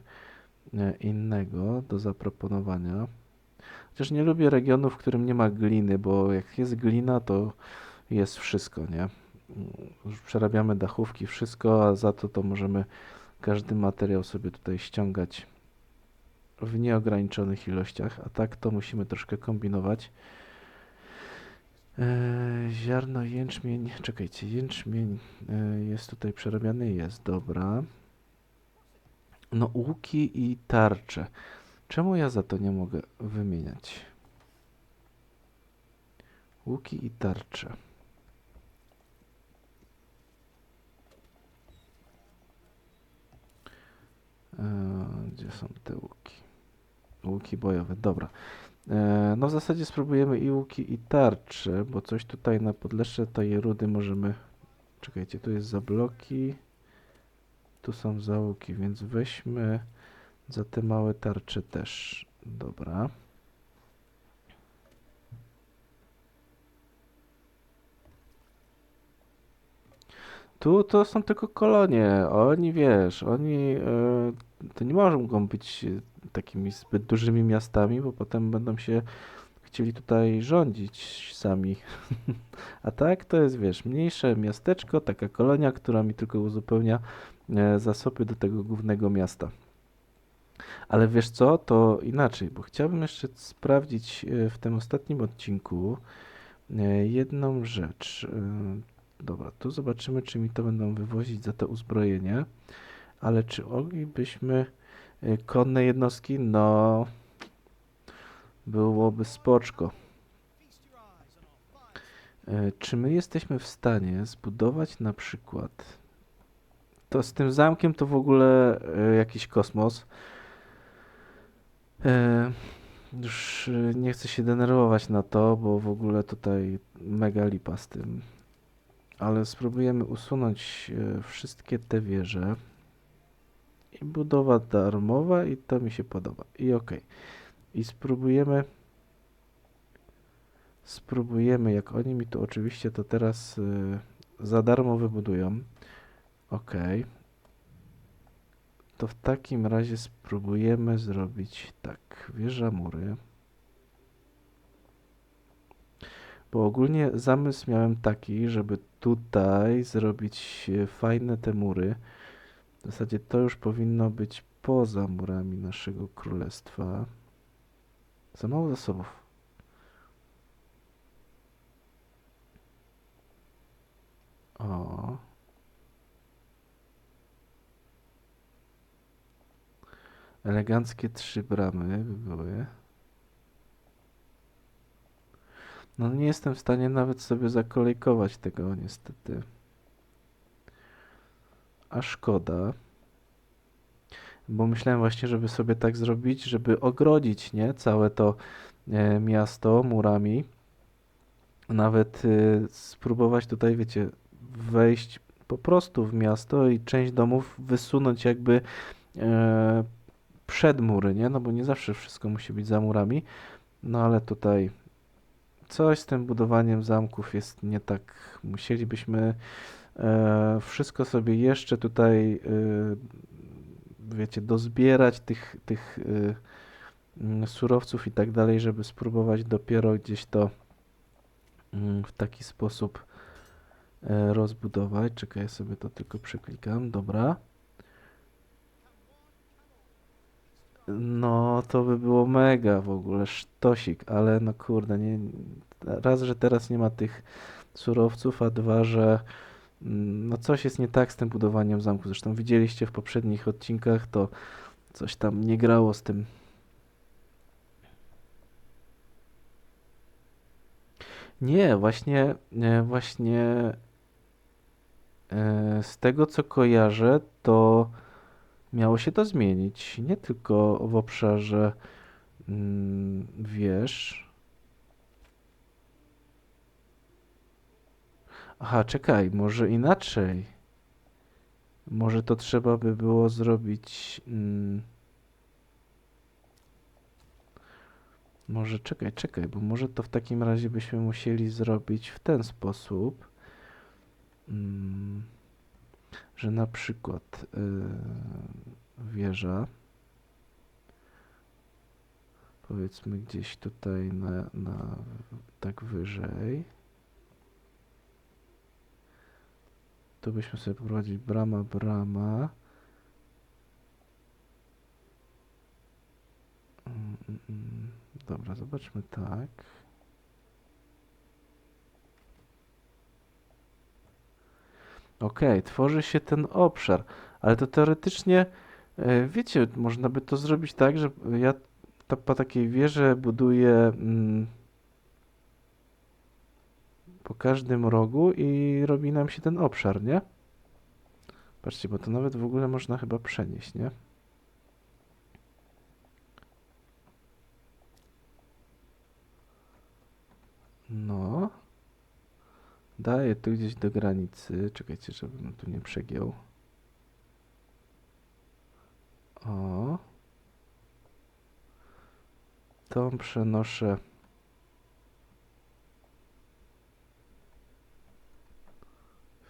innego do zaproponowania. Chociaż nie lubię regionu, w którym nie ma gliny, bo jak jest glina, to jest wszystko, nie? Przerabiamy dachówki, wszystko, a za to możemy każdy materiał sobie tutaj ściągać w nieograniczonych ilościach, a tak to musimy troszkę kombinować. Ziarno, jęczmień, czekajcie, jęczmień jest tutaj przerabiany, jest, dobra. No łuki i tarcze. Czemu ja za to nie mogę wymieniać? Łuki i tarcze. Gdzie są te łuki? Łuki bojowe, dobra. No w zasadzie spróbujemy i łuki i tarcze, bo coś tutaj na Podlesze tej rudy możemy... Czekajcie, tu jest za bloki. tu są załuki, więc weźmy za te małe tarcze też. Dobra. Tu to są tylko kolonie. Oni, wiesz, to nie mogą być takimi zbyt dużymi miastami, bo potem będą się chcieli tutaj rządzić sami. A tak to jest, wiesz, mniejsze miasteczko, taka kolonia, która mi tylko uzupełnia zasoby do tego głównego miasta. Ale wiesz co, to inaczej, bo chciałbym jeszcze sprawdzić w tym ostatnim odcinku jedną rzecz. Dobra, tu zobaczymy, czy mi to będą wywozić za to uzbrojenie, ale czy moglibyśmy konne jednostki? No, byłoby spoczko. Czy my jesteśmy w stanie zbudować na przykład... To z tym zamkiem to w ogóle jakiś kosmos. E, Już nie chcę się denerwować na to, bo w ogóle tutaj mega lipa z tym. Ale spróbujemy usunąć wszystkie te wieże. I budowa darmowa i to mi się podoba. I ok. I spróbujemy, jak oni mi tu oczywiście to teraz za darmo wybudują. Ok. To w takim razie spróbujemy zrobić tak. Wieża mury. Bo ogólnie zamysł miałem taki, żeby tutaj zrobić fajne te mury. W zasadzie to już powinno być poza murami naszego królestwa. Za mało zasobów. O. Eleganckie 3 bramy by były. No nie jestem w stanie nawet sobie zakolejkować tego niestety. A szkoda. Bo myślałem właśnie, żeby sobie tak zrobić, żeby ogrodzić, nie? Całe to miasto murami. Nawet spróbować tutaj, wiecie, wejść po prostu w miasto i część domów wysunąć jakby e, przed mury, nie? No bo nie zawsze wszystko musi być za murami. No ale tutaj coś z tym budowaniem zamków jest nie tak. Musielibyśmy wszystko sobie jeszcze tutaj, wiecie, dozbierać tych surowców i tak dalej, żeby spróbować dopiero gdzieś to w taki sposób rozbudować. Czekaj, ja sobie to tylko przeklikam. Dobra. No, to by było mega w ogóle, sztosik, ale no kurde, nie, raz, że teraz nie ma tych surowców, a dwa, że no coś jest nie tak z tym budowaniem zamku. Zresztą widzieliście w poprzednich odcinkach, to coś tam nie grało z tym. Nie, właśnie z tego co kojarzę, to miało się to zmienić. Nie tylko w obszarze wież. Aha, czekaj, może inaczej. Może to trzeba by było zrobić. Może czekaj, bo może to w takim razie byśmy musieli zrobić w ten sposób, mm, że na przykład wieża, powiedzmy gdzieś tutaj tak wyżej. Tu byśmy sobie poprowadzić brama. Dobra, zobaczmy tak. Ok, tworzy się ten obszar, ale to teoretycznie, wiecie, można by to zrobić tak, że ja po takiej wieży buduję po każdym rogu i robi nam się ten obszar, nie? Patrzcie, bo to nawet w ogóle można chyba przenieść, nie? No. Daję tu gdzieś do granicy. Czekajcie, żebym tu nie przegiął. O, tą przenoszę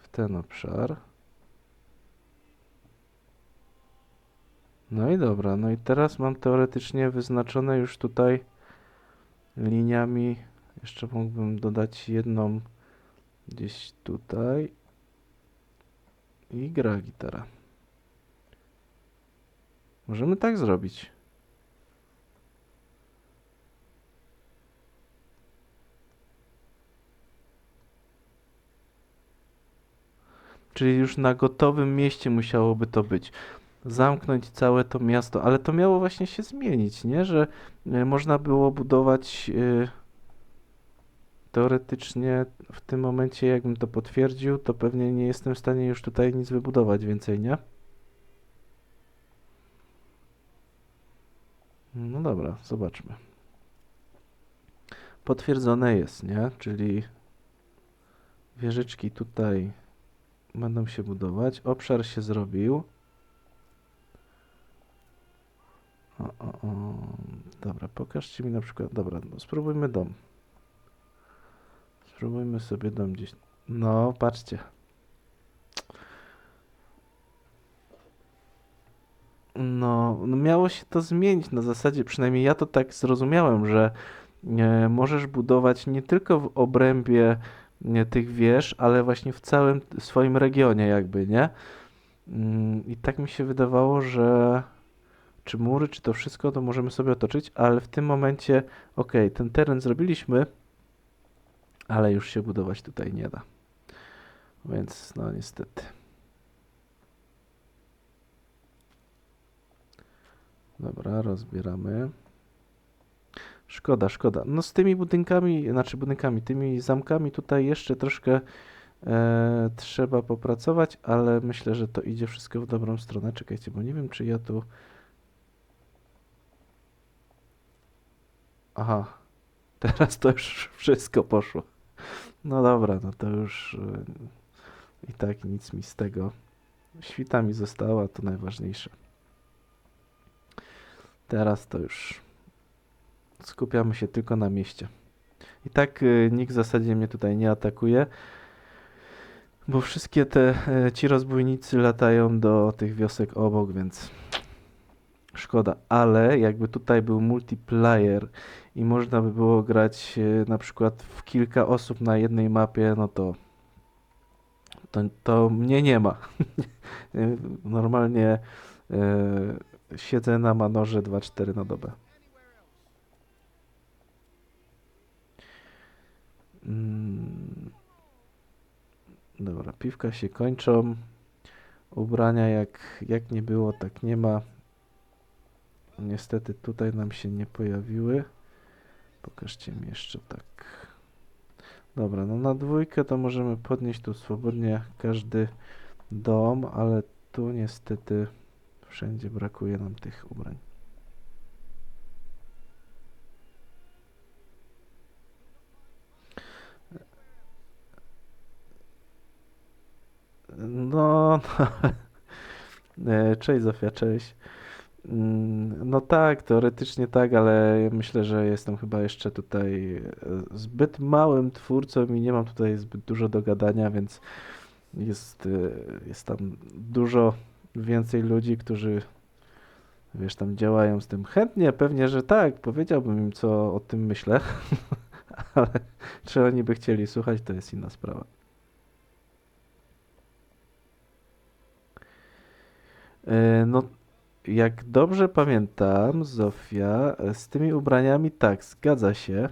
w ten obszar. No i dobra, no i teraz mam teoretycznie wyznaczone już tutaj liniami. Jeszcze mógłbym dodać jedną gdzieś tutaj i gra gitara. Możemy tak zrobić. Czyli już na gotowym mieście musiałoby to być. Zamknąć całe to miasto, ale to miało właśnie się zmienić, nie? Że można było budować teoretycznie w tym momencie, jakbym to potwierdził, to pewnie nie jestem w stanie już tutaj nic wybudować więcej, nie? No dobra, zobaczmy. Potwierdzone jest, nie? Czyli wieżyczki tutaj będą się budować. Obszar się zrobił. O. Dobra, pokażcie mi na przykład. Dobra, no spróbujmy dom. Spróbujmy sobie dom gdzieś. No, patrzcie. No, miało się to zmienić na zasadzie, przynajmniej ja to tak zrozumiałem, że możesz budować nie tylko w obrębie tych wież, ale właśnie w całym swoim regionie jakby, nie? I tak mi się wydawało, że czy mury, czy to wszystko, to możemy sobie otoczyć, ale w tym momencie, okej, ten teren zrobiliśmy, ale już się budować tutaj nie da. Więc no niestety. Dobra, rozbieramy. Szkoda, szkoda. No z tymi budynkami, znaczy budynkami, tymi zamkami tutaj jeszcze troszkę trzeba popracować, ale myślę, że to idzie wszystko w dobrą stronę. Czekajcie, bo nie wiem, czy ja tu... Aha, teraz to już wszystko poszło. No dobra, no to już i tak nic mi z tego. Świta mi została, to najważniejsze. Teraz to już skupiamy się tylko na mieście. I tak nikt w zasadzie mnie tutaj nie atakuje, bo wszystkie ci rozbójnicy latają do tych wiosek obok, więc szkoda. Ale jakby tutaj był multiplayer i można by było grać na przykład w kilka osób na jednej mapie, no to mnie nie ma. Normalnie siedzę na Manorze 2-4 na dobę. Dobra, piwka się kończą. Ubrania jak nie było, tak nie ma. Niestety tutaj nam się nie pojawiły. Pokażcie mi jeszcze tak. Dobra, no na dwójkę to możemy podnieść tu swobodnie każdy dom, ale tu niestety wszędzie brakuje nam tych ubrań. No, cześć Zofia, cześć. No tak, teoretycznie tak, ale myślę, że jestem chyba jeszcze tutaj zbyt małym twórcą i nie mam tutaj zbyt dużo do gadania, więc jest tam dużo więcej ludzi, którzy wiesz, tam działają z tym. Chętnie, pewnie, że tak, powiedziałbym im, co o tym myślę, ale czy oni by chcieli słuchać, to jest inna sprawa. No, jak dobrze pamiętam, Zofia, z tymi ubraniami tak, zgadza się.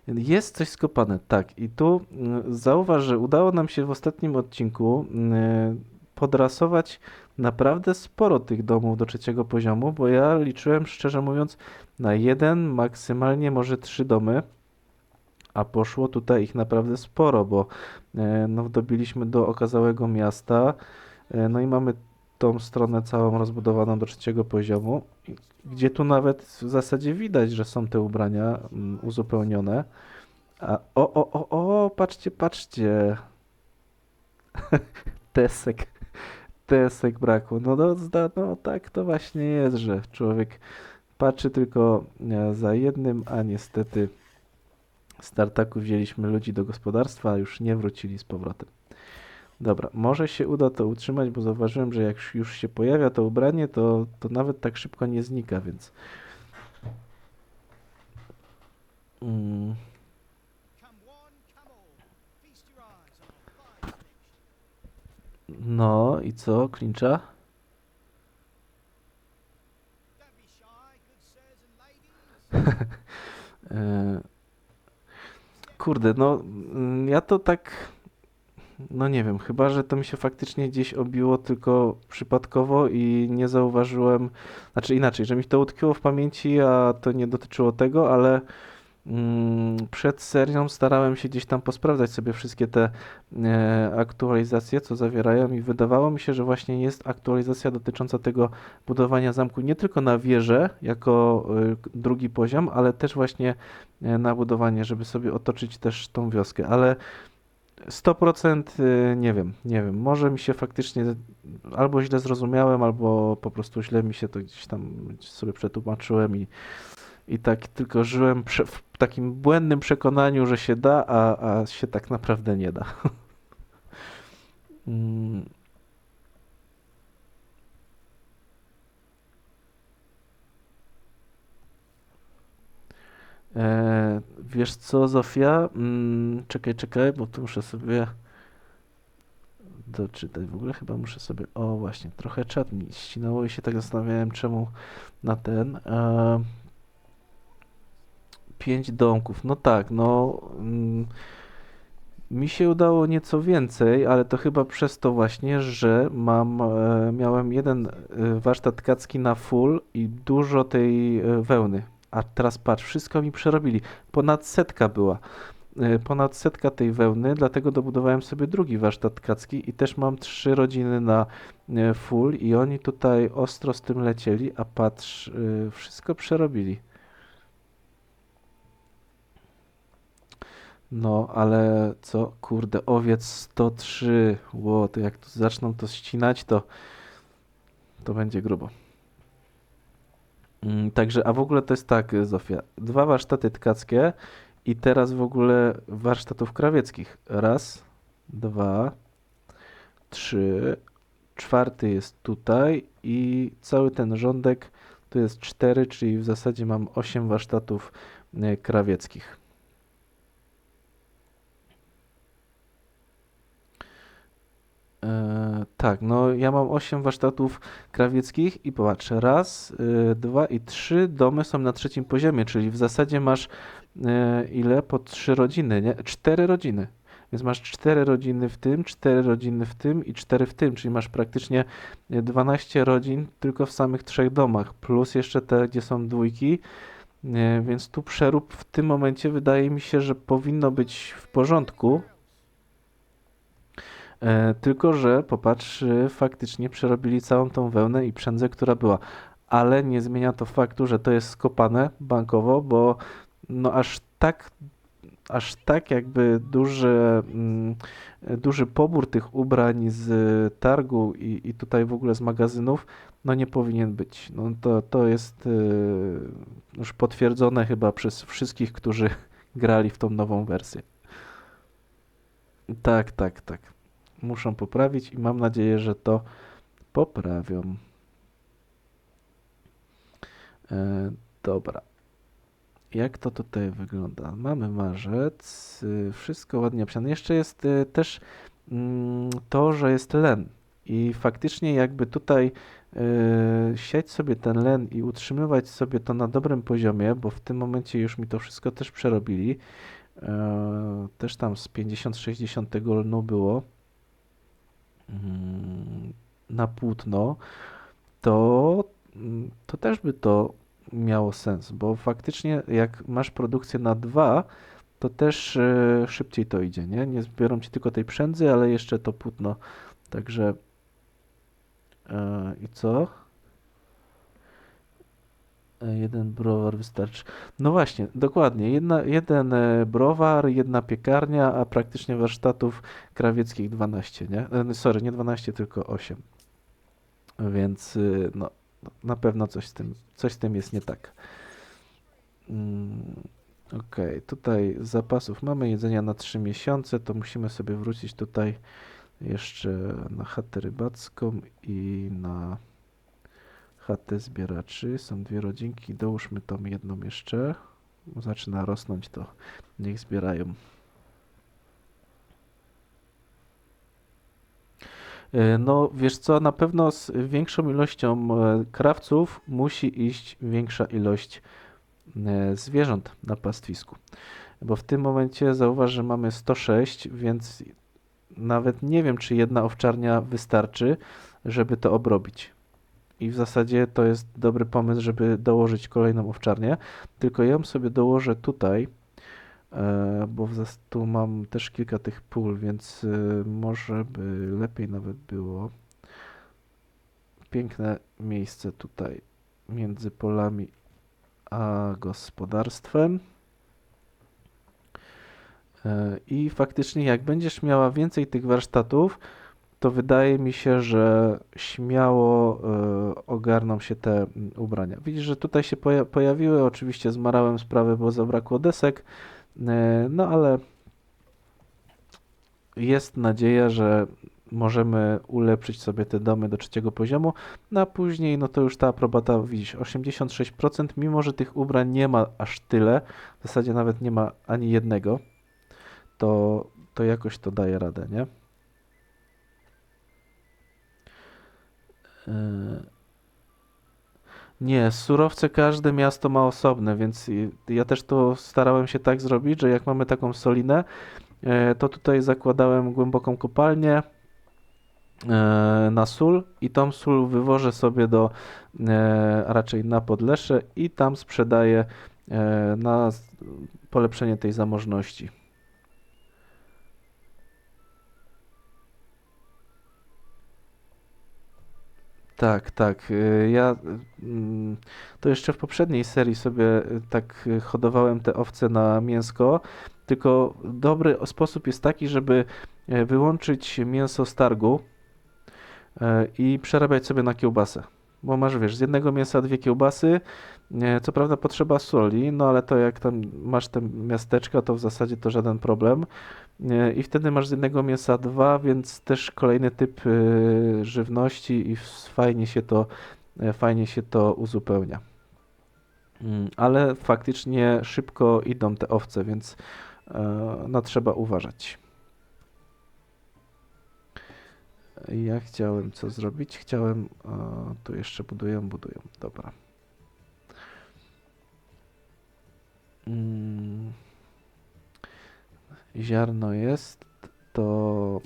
Jest coś skopane, tak. I tu zauważ, że udało nam się w ostatnim odcinku podrasować naprawdę sporo tych domów do trzeciego poziomu, bo ja liczyłem, szczerze mówiąc, na jeden, maksymalnie może 3 domy, a poszło tutaj ich naprawdę sporo, bo no, dobiliśmy do okazałego miasta, no i mamy tą stronę całą rozbudowaną do trzeciego poziomu, gdzie tu nawet w zasadzie widać, że są te ubrania uzupełnione. A, patrzcie, patrzcie. Desek, desek brakło. No tak to właśnie jest, że człowiek patrzy tylko za jednym, a niestety z tartaku wzięliśmy ludzi do gospodarstwa, a już nie wrócili z powrotem. Dobra, może się uda to utrzymać, bo zauważyłem, że jak już się pojawia to ubranie, to nawet tak szybko nie znika, więc... Mm, no i co, Klincza? E, kurde, ja to tak... No nie wiem, chyba że to mi się faktycznie gdzieś obiło tylko przypadkowo i nie zauważyłem, znaczy inaczej, że mi to utkwiło w pamięci, a to nie dotyczyło tego, ale przed serią starałem się gdzieś tam posprawdzać sobie wszystkie te aktualizacje, co zawierają i wydawało mi się, że właśnie jest aktualizacja dotycząca tego budowania zamku nie tylko na wieżę jako drugi poziom, ale też właśnie na budowanie, żeby sobie otoczyć też tą wioskę, ale 100% nie wiem, może mi się faktycznie albo źle zrozumiałem, albo po prostu źle mi się to gdzieś tam sobie przetłumaczyłem i tak tylko żyłem w takim błędnym przekonaniu, że się da, a się tak naprawdę nie da. Mm, wiesz co, Zofia? Czekaj, bo tu muszę sobie doczytać. W ogóle chyba muszę sobie... O, właśnie, trochę czat mi ścinało i się tak zastanawiałem, czemu na ten... 5 domków. No tak, mi się udało nieco więcej, ale to chyba przez to właśnie, że miałem jeden warsztat tkacki na full i dużo tej wełny. A teraz patrz, wszystko mi przerobili. Ponad setka była. Ponad setka tej wełny, dlatego dobudowałem sobie drugi warsztat tkacki i też mam 3 rodziny na full i oni tutaj ostro z tym lecieli, a patrz, wszystko przerobili. No, ale co? Kurde, owiec 103. Ło, to jak tu zaczną to ścinać, to będzie grubo. Także, a w ogóle to jest tak, Zofia. 2 warsztaty tkackie i teraz w ogóle warsztatów krawieckich. Raz, dwa, trzy, czwarty jest tutaj i cały ten rządek to jest 4, czyli w zasadzie mam 8 warsztatów krawieckich. Tak, no ja mam 8 warsztatów krawieckich i popatrz, raz, dwa i 3 domy są na trzecim poziomie, czyli w zasadzie masz ile? Po 3 rodziny, nie? 4 rodziny. Więc masz 4 rodziny w tym, 4 rodziny w tym i 4 w tym, czyli masz praktycznie 12 rodzin tylko w samych 3 domach, plus jeszcze te, gdzie są dwójki, więc tu przerób w tym momencie wydaje mi się, że powinno być w porządku. Tylko, że popatrz, faktycznie przerobili całą tą wełnę i przędzę, która była. Ale nie zmienia to faktu, że to jest skopane bankowo, bo no aż tak jakby duży pobór tych ubrań z targu i tutaj w ogóle z magazynów, no nie powinien być. No to jest już potwierdzone chyba przez wszystkich, którzy grali w tą nową wersję. Tak, tak, tak. Muszą poprawić i mam nadzieję, że to poprawią. Dobra. Jak to tutaj wygląda? Mamy marzec, wszystko ładnie opisane. Jeszcze jest też to, że jest len. I faktycznie jakby tutaj siać sobie ten len i utrzymywać sobie to na dobrym poziomie, bo w tym momencie już mi to wszystko też przerobili. Też tam z 50-60 tego lnu było na płótno, to, to też by to miało sens, bo faktycznie jak masz produkcję na 2, to też szybciej to idzie, nie? Nie zbiorą ci tylko tej przędzy, ale jeszcze to płótno. Także i co? Jeden browar wystarczy. No właśnie, dokładnie. Jeden browar, jedna piekarnia, a praktycznie warsztatów krawieckich 12, nie? Sorry, nie 12, tylko 8. Więc no, na pewno coś z tym jest nie tak. Mm, Okej, tutaj z zapasów mamy jedzenia na 3 miesiące, to musimy sobie wrócić tutaj jeszcze na chatę rybacką i na chatę zbieraczy. Są dwie rodzinki, dołóżmy tą jedną jeszcze. Zaczyna rosnąć, to niech zbierają. No wiesz co, na pewno z większą ilością krawców musi iść większa ilość zwierząt na pastwisku. Bo w tym momencie zauważ, że mamy 106, więc nawet nie wiem, czy jedna owczarnia wystarczy, żeby to obrobić. I w zasadzie to jest dobry pomysł, żeby dołożyć kolejną owczarnię. Tylko ja ją sobie dołożę tutaj, bo tu mam też kilka tych pól, więc może by lepiej nawet było. Piękne miejsce tutaj między polami a gospodarstwem. I faktycznie jak będziesz miała więcej tych warsztatów, to wydaje mi się, że śmiało ogarną się te ubrania. Widzisz, że tutaj się pojawiły, oczywiście zmarałem sprawę, bo zabrakło desek, no ale jest nadzieja, że możemy ulepszyć sobie te domy do 3. poziomu, no a później, no to już ta aprobata, widzisz, 86%, mimo że tych ubrań nie ma aż tyle, w zasadzie nawet nie ma ani jednego, to jakoś to daje radę, nie? Nie, surowce każde miasto ma osobne, więc ja też to starałem się tak zrobić, że jak mamy taką solinę, to tutaj zakładałem głęboką kopalnię na sól i tą sól wywożę sobie raczej na Podlesze i tam sprzedaję na polepszenie tej zamożności. Tak, tak. Ja to jeszcze w poprzedniej serii sobie tak hodowałem te owce na mięsko, tylko dobry sposób jest taki, żeby wyłączyć mięso z targu i przerabiać sobie na kiełbasę. Bo masz, wiesz, z jednego mięsa dwie kiełbasy, co prawda potrzeba soli, no ale to jak tam masz te miasteczka, to w zasadzie to żaden problem. I wtedy masz z jednego mięsa dwa, więc też kolejny typ żywności i fajnie się to uzupełnia. Ale faktycznie szybko idą te owce, więc no trzeba uważać. Ja chciałem co zrobić? Chciałem, tu jeszcze budują, dobra. Mm, Ziarno jest, to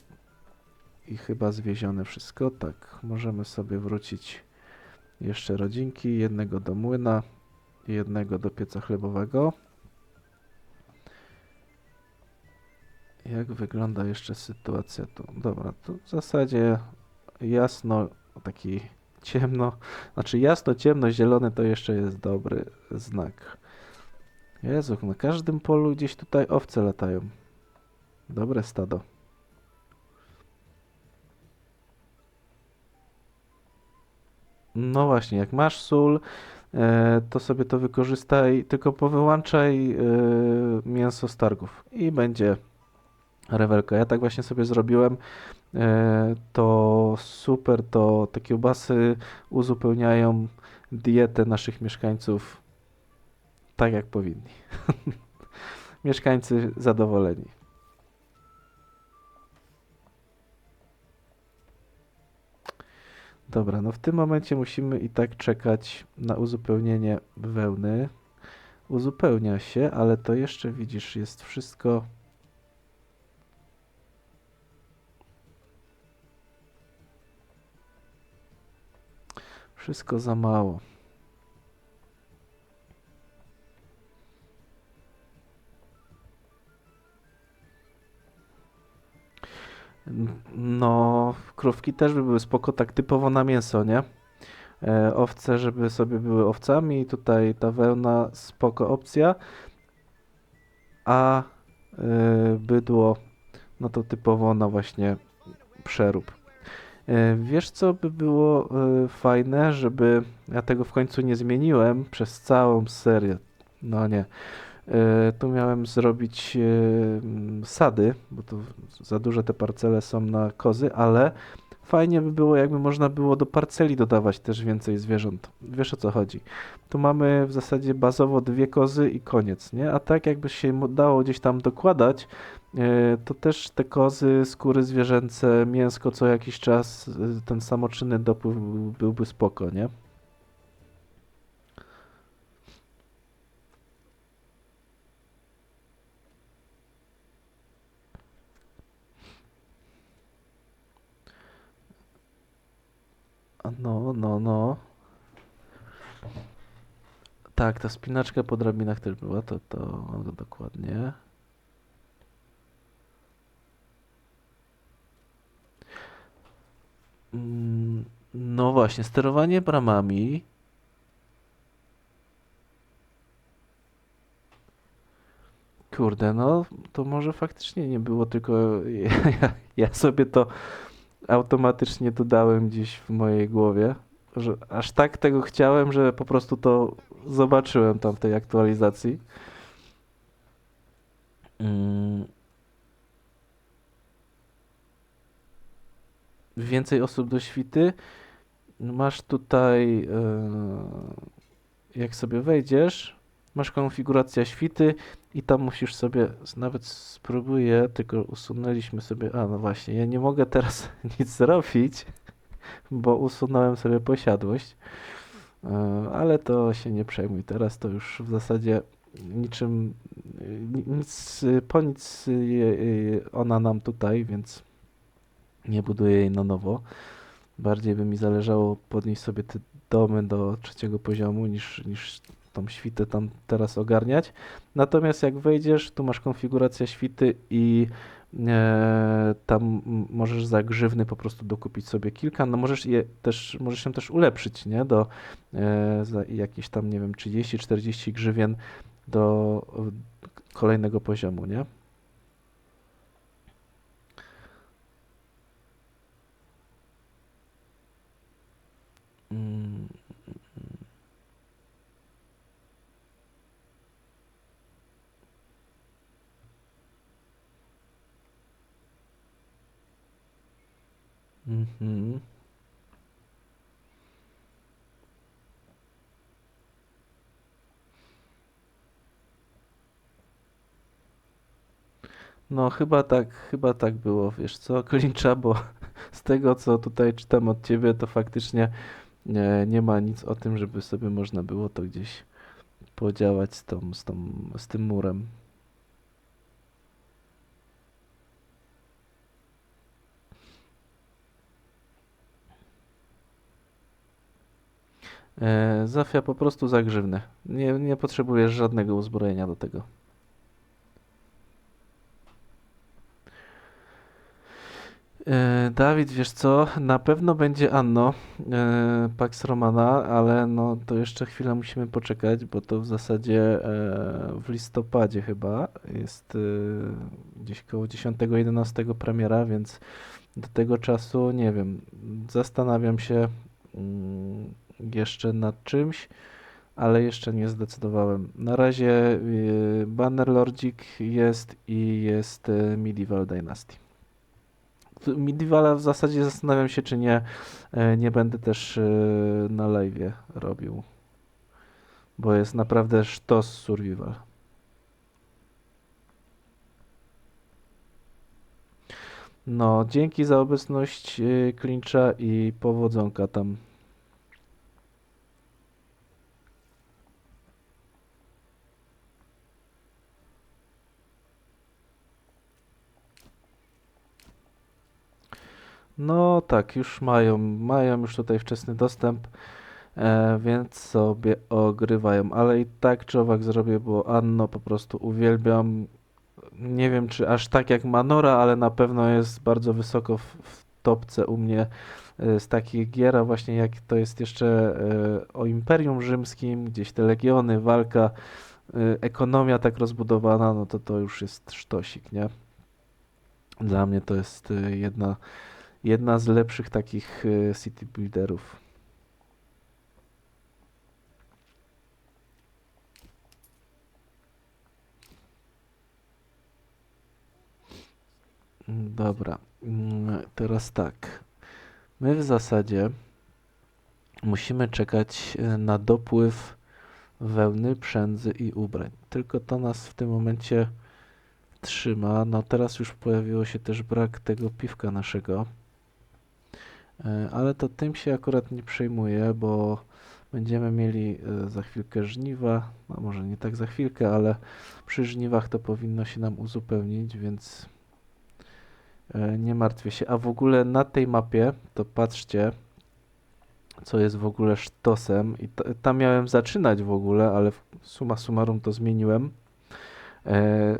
i chyba zwiezione wszystko. Tak, możemy sobie wrócić jeszcze rodzinki, jednego do młyna i jednego do pieca chlebowego. Jak wygląda jeszcze sytuacja tu? Dobra, tu w zasadzie jasno, taki ciemno, znaczy jasno, ciemno, zielony to jeszcze jest dobry znak. Jezu, na każdym polu gdzieś tutaj owce latają. Dobre stado. No właśnie, jak masz sól, to sobie to wykorzystaj, tylko powyłączaj mięso z targów i będzie rewelka. Ja tak właśnie sobie zrobiłem. To super, to te kiełbasy uzupełniają dietę naszych mieszkańców tak jak powinni. Mieszkańcy zadowoleni. Dobra, no w tym momencie musimy i tak czekać na uzupełnienie wełny. Uzupełnia się, ale to jeszcze widzisz, jest wszystko za mało. No, krówki też by były spoko, tak typowo na mięso, nie? owce, żeby sobie były owcami. Tutaj ta wełna spoko opcja, a bydło no to typowo na właśnie przerób. Wiesz co by było fajne, żeby ja tego w końcu nie zmieniłem przez całą serię. No nie. Tu miałem zrobić sady, bo tu za duże te parcele są na kozy, ale fajnie by było, jakby można było do parceli dodawać też więcej zwierząt. Wiesz o co chodzi. Tu mamy w zasadzie bazowo dwie kozy i koniec, nie? A tak jakby się dało gdzieś tam dokładać, to też te kozy, skóry zwierzęce, mięsko co jakiś czas, ten samoczynny dopływ byłby spoko, nie? No, no, no. Tak, ta spinaczka po drabinach też była, to dokładnie. No właśnie, sterowanie bramami. Kurde, no to może faktycznie nie było, tylko ja sobie to automatycznie dodałem gdzieś w mojej głowie, że aż tak tego chciałem, że po prostu to zobaczyłem tam w tej aktualizacji. Mm, Więcej osób do świty. Masz tutaj, jak sobie wejdziesz, masz konfiguracja świty i tam musisz sobie, nawet spróbuję, tylko usunęliśmy sobie, a no właśnie, ja nie mogę teraz nic zrobić, bo usunąłem sobie posiadłość, ale to się nie przejmuj, teraz to już w zasadzie niczym, nic, po nic ona nam tutaj, więc nie buduję jej na nowo. Bardziej by mi zależało podnieść sobie te domy do trzeciego poziomu niż tą świtę tam teraz ogarniać. Natomiast jak wejdziesz, tu masz konfigurację świty i tam możesz za grzywny po prostu dokupić sobie kilka. No możesz się też ulepszyć, nie? Za jakieś tam, nie wiem, 30-40 grzywien do kolejnego poziomu, nie? Mm, mhm. No chyba tak było, wiesz co, Klincza, bo z tego co tutaj czytam od ciebie, to faktycznie nie ma nic o tym, żeby sobie można było to gdzieś podziałać z tym murem. Zafia po prostu za grzywny. Nie potrzebujesz żadnego uzbrojenia do tego. Dawid, wiesz co? Na pewno będzie Anno, Pax Romana, ale no to jeszcze chwilę musimy poczekać, bo to w zasadzie w listopadzie chyba jest gdzieś koło 10-11 premiera, więc do tego czasu nie wiem. Zastanawiam się jeszcze nad czymś, ale jeszcze nie zdecydowałem. Na razie Bannerlordzik jest i jest Medieval Dynasty. Medievala w zasadzie zastanawiam się, czy nie będę też na live'ie robił, bo jest naprawdę sztos survival. No, dzięki za obecność Clincza i powodzonka tam. No tak, już mają już tutaj wczesny dostęp, więc sobie ogrywają, ale i tak czy owak zrobię, bo Anno po prostu uwielbiam. Nie wiem, czy aż tak jak Manora, ale na pewno jest bardzo wysoko w topce u mnie z takich gier, a właśnie jak to jest jeszcze o Imperium Rzymskim, gdzieś te legiony, walka, ekonomia tak rozbudowana, no to już jest sztosik, nie? Dla mnie to jest jedna z lepszych takich city builderów. Dobra, teraz tak. My w zasadzie musimy czekać na dopływ wełny, przędzy i ubrań. Tylko to nas w tym momencie trzyma. No teraz już pojawiło się też brak tego piwka naszego. Ale to tym się akurat nie przejmuję, bo będziemy mieli za chwilkę żniwa. No może nie tak za chwilkę, ale przy żniwach to powinno się nam uzupełnić, więc nie martwię się. A w ogóle na tej mapie to patrzcie, co jest w ogóle sztosem. I tam miałem zaczynać w ogóle, ale summa summarum to zmieniłem.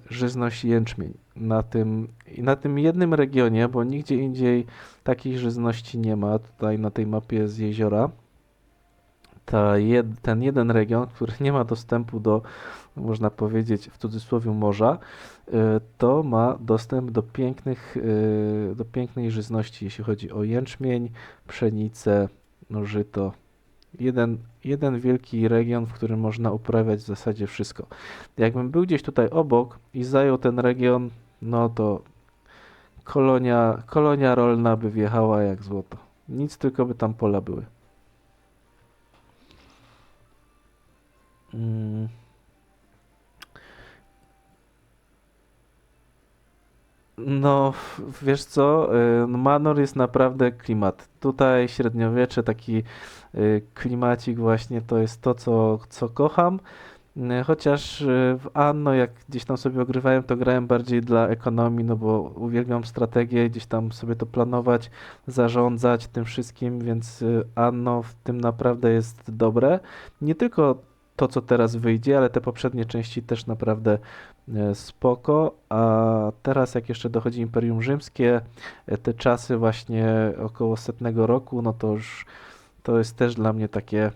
Żyzność jęczmień. Na tym jednym regionie, bo nigdzie indziej takiej żyzności nie ma. Tutaj na tej mapie z jeziora. Ten jeden region, który nie ma dostępu do, można powiedzieć, w cudzysłowie morza, to ma dostęp do pięknej żyzności, jeśli chodzi o jęczmień, pszenicę, no, żyto. Jeden wielki region, w którym można uprawiać w zasadzie wszystko. Jakbym był gdzieś tutaj obok i zajął ten region, no to kolonia rolna by wjechała jak złoto. Nic, tylko by tam pola były. Mm. No, wiesz co, no Manor jest naprawdę klimat. Tutaj średniowiecze, taki klimacik właśnie to jest to, co kocham. Chociaż w Anno, jak gdzieś tam sobie ogrywałem, to grałem bardziej dla ekonomii, no bo uwielbiam strategię, gdzieś tam sobie to planować, zarządzać tym wszystkim, więc Anno w tym naprawdę jest dobre. Nie tylko to, co teraz wyjdzie, ale te poprzednie części też naprawdę spoko. A teraz, jak jeszcze dochodzi Imperium Rzymskie, te czasy właśnie około 100 roku, no to już to jest też dla mnie takie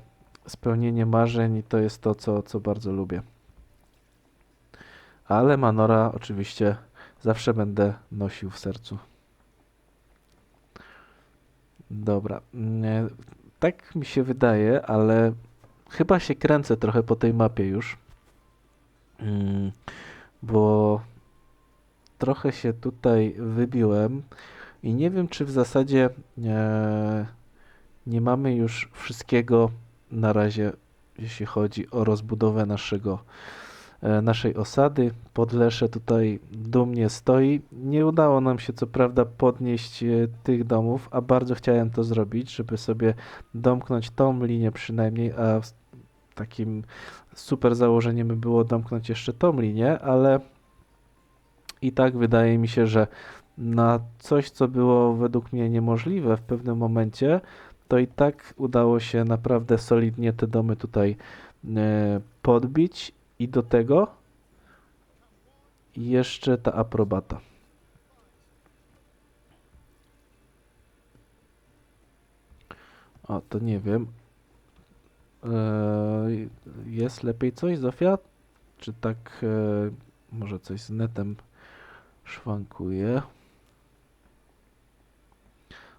spełnienie marzeń i to jest to, co bardzo lubię. Ale Manora oczywiście zawsze będę nosił w sercu. Dobra. Tak mi się wydaje, ale chyba się kręcę trochę po tej mapie już, mm, bo trochę się tutaj wybiłem i nie wiem, czy w zasadzie nie mamy już wszystkiego na razie, jeśli chodzi o rozbudowę naszej osady. Podlesze tutaj dumnie stoi. Nie udało nam się co prawda podnieść tych domów, a bardzo chciałem to zrobić, żeby sobie domknąć tą linię przynajmniej, a takim super założeniem by było domknąć jeszcze tą linię, ale i tak wydaje mi się, że na coś, co było według mnie niemożliwe w pewnym momencie, to i tak udało się naprawdę solidnie te domy tutaj podbić i do tego jeszcze ta aprobata. O, to nie wiem. Jest lepiej coś, Zofia? Czy tak może coś z netem szwankuje?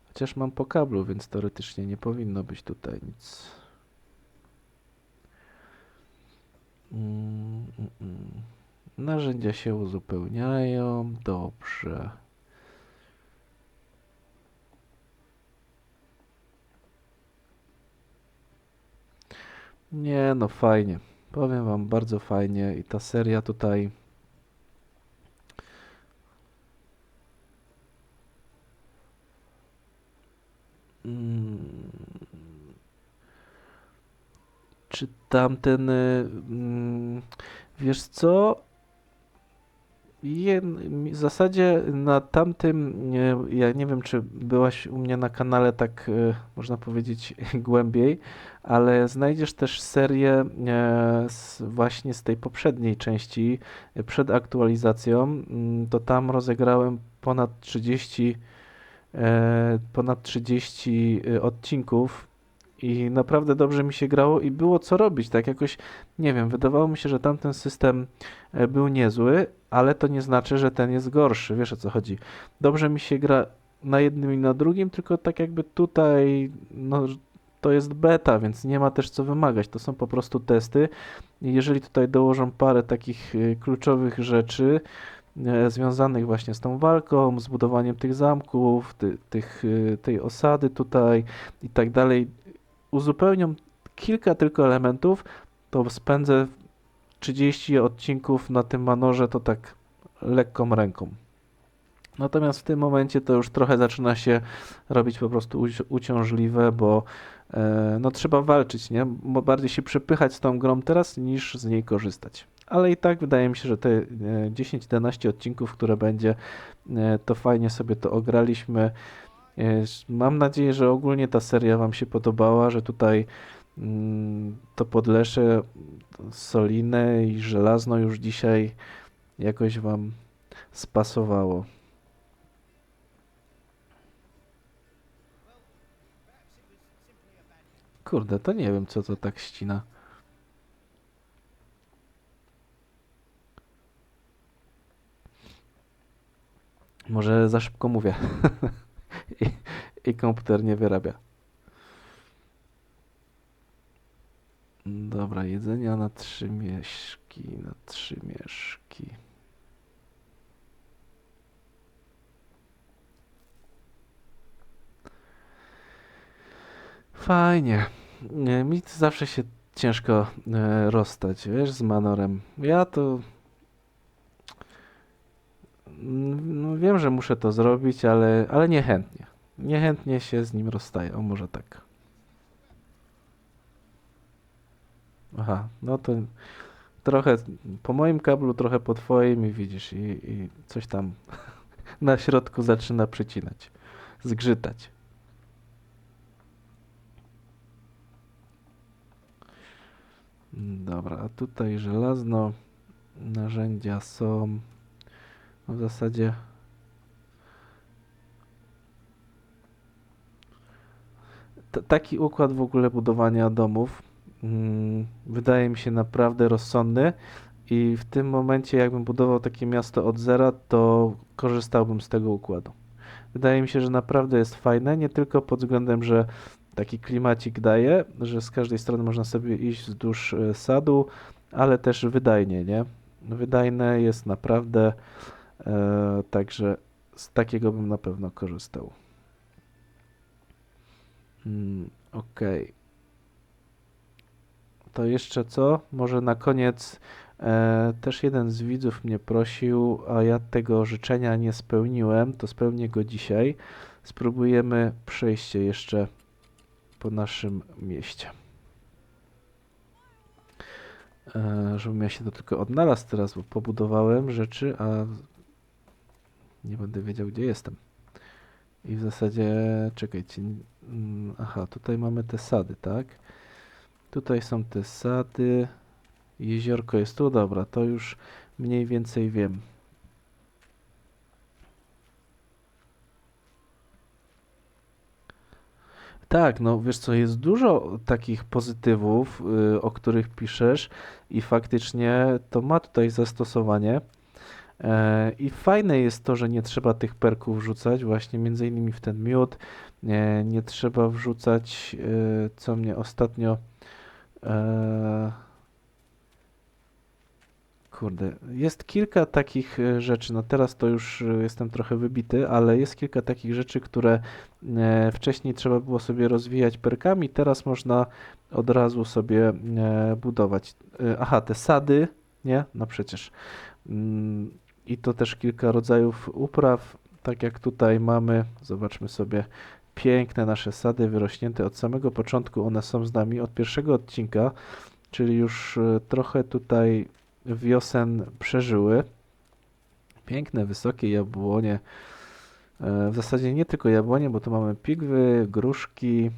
Chociaż mam po kablu, więc teoretycznie nie powinno być tutaj nic. Narzędzia się uzupełniają. Dobrze. Nie, no fajnie. Powiem wam, bardzo fajnie i ta seria tutaj. Czy tamten. Wiesz co? W zasadzie na tamtym, ja nie wiem, czy byłaś u mnie na kanale tak, można powiedzieć, głębiej, ale znajdziesz też serię właśnie z tej poprzedniej części, przed aktualizacją. To tam rozegrałem ponad 30 ponad 30 odcinków i naprawdę dobrze mi się grało i było co robić. Tak jakoś, nie wiem, wydawało mi się, że tamten system był niezły, ale to nie znaczy, że ten jest gorszy. Wiesz o co chodzi. Dobrze mi się gra na jednym i na drugim, tylko tak jakby tutaj, no, to jest beta, więc nie ma też co wymagać. To są po prostu testy. I jeżeli tutaj dołożą parę takich kluczowych rzeczy, związanych właśnie z tą walką, z budowaniem tych zamków, tej osady tutaj i tak dalej, uzupełnią kilka tylko elementów, to spędzę 30 odcinków na tym manorze to tak lekką ręką. Natomiast w tym momencie to już trochę zaczyna się robić po prostu uciążliwe, bo no trzeba walczyć, nie? Bo bardziej się przepychać z tą grą teraz niż z niej korzystać. Ale i tak wydaje mi się, że te 10-11 odcinków, które będzie, to fajnie sobie to ograliśmy. Mam nadzieję, że ogólnie ta seria Wam się podobała, że tutaj to Podlesze, Solinę i Żelazno już dzisiaj jakoś Wam spasowało. Kurde, to nie wiem, co to tak ścina. Może za szybko mówię i, i komputer nie wyrabia. Dobra, jedzenia na 3 mieszki, na 3 mieszki. Fajnie. Mi to zawsze się ciężko rozstać, wiesz, z Manorem. Ja to no, wiem, że muszę to zrobić, ale niechętnie. Niechętnie się z nim rozstaję, o może tak. Aha, no to trochę po moim kablu, trochę po twoim i widzisz, i coś tam na środku zaczyna przycinać, zgrzytać. Dobra, a tutaj żelazno, narzędzia są, no w zasadzie taki układ w ogóle budowania domów wydaje mi się naprawdę rozsądny i w tym momencie jakbym budował takie miasto od zera, to korzystałbym z tego układu. Wydaje mi się, że naprawdę jest fajne, nie tylko pod względem, że taki klimacik daje, że z każdej strony można sobie iść wzdłuż sadu, ale też wydajnie, nie? Wydajne jest naprawdę, także z takiego bym na pewno korzystał. Okej. To jeszcze co? Może na koniec też jeden z widzów mnie prosił, a ja tego życzenia nie spełniłem, to spełnię go dzisiaj. Spróbujemy przejście jeszcze po naszym mieście. Żebym ja się to tylko odnalazł teraz, bo pobudowałem rzeczy, a nie będę wiedział, gdzie jestem. I w zasadzie, czekajcie, aha, tutaj mamy te sady, tak? Tutaj są te sady, jeziorko jest tu, dobra, to już mniej więcej wiem. Tak, no wiesz co, jest dużo takich pozytywów, o których piszesz i faktycznie to ma tutaj zastosowanie. I fajne jest to, że nie trzeba tych perków wrzucać, właśnie między innymi w ten miód. Nie trzeba wrzucać, co mnie ostatnio. e, Kurde, jest kilka takich rzeczy. No teraz to już jestem trochę wybity, ale jest kilka takich rzeczy, które wcześniej trzeba było sobie rozwijać perkami, teraz można od razu sobie budować. Aha, te sady, nie? No przecież. Mm, I to też kilka rodzajów upraw, tak jak tutaj mamy. Zobaczmy sobie piękne nasze sady wyrośnięte od samego początku. One są z nami od pierwszego odcinka, czyli już trochę tutaj wiosen przeżyły. Piękne, wysokie jabłonie. W zasadzie nie tylko jabłonie, bo tu mamy pigwy, gruszki.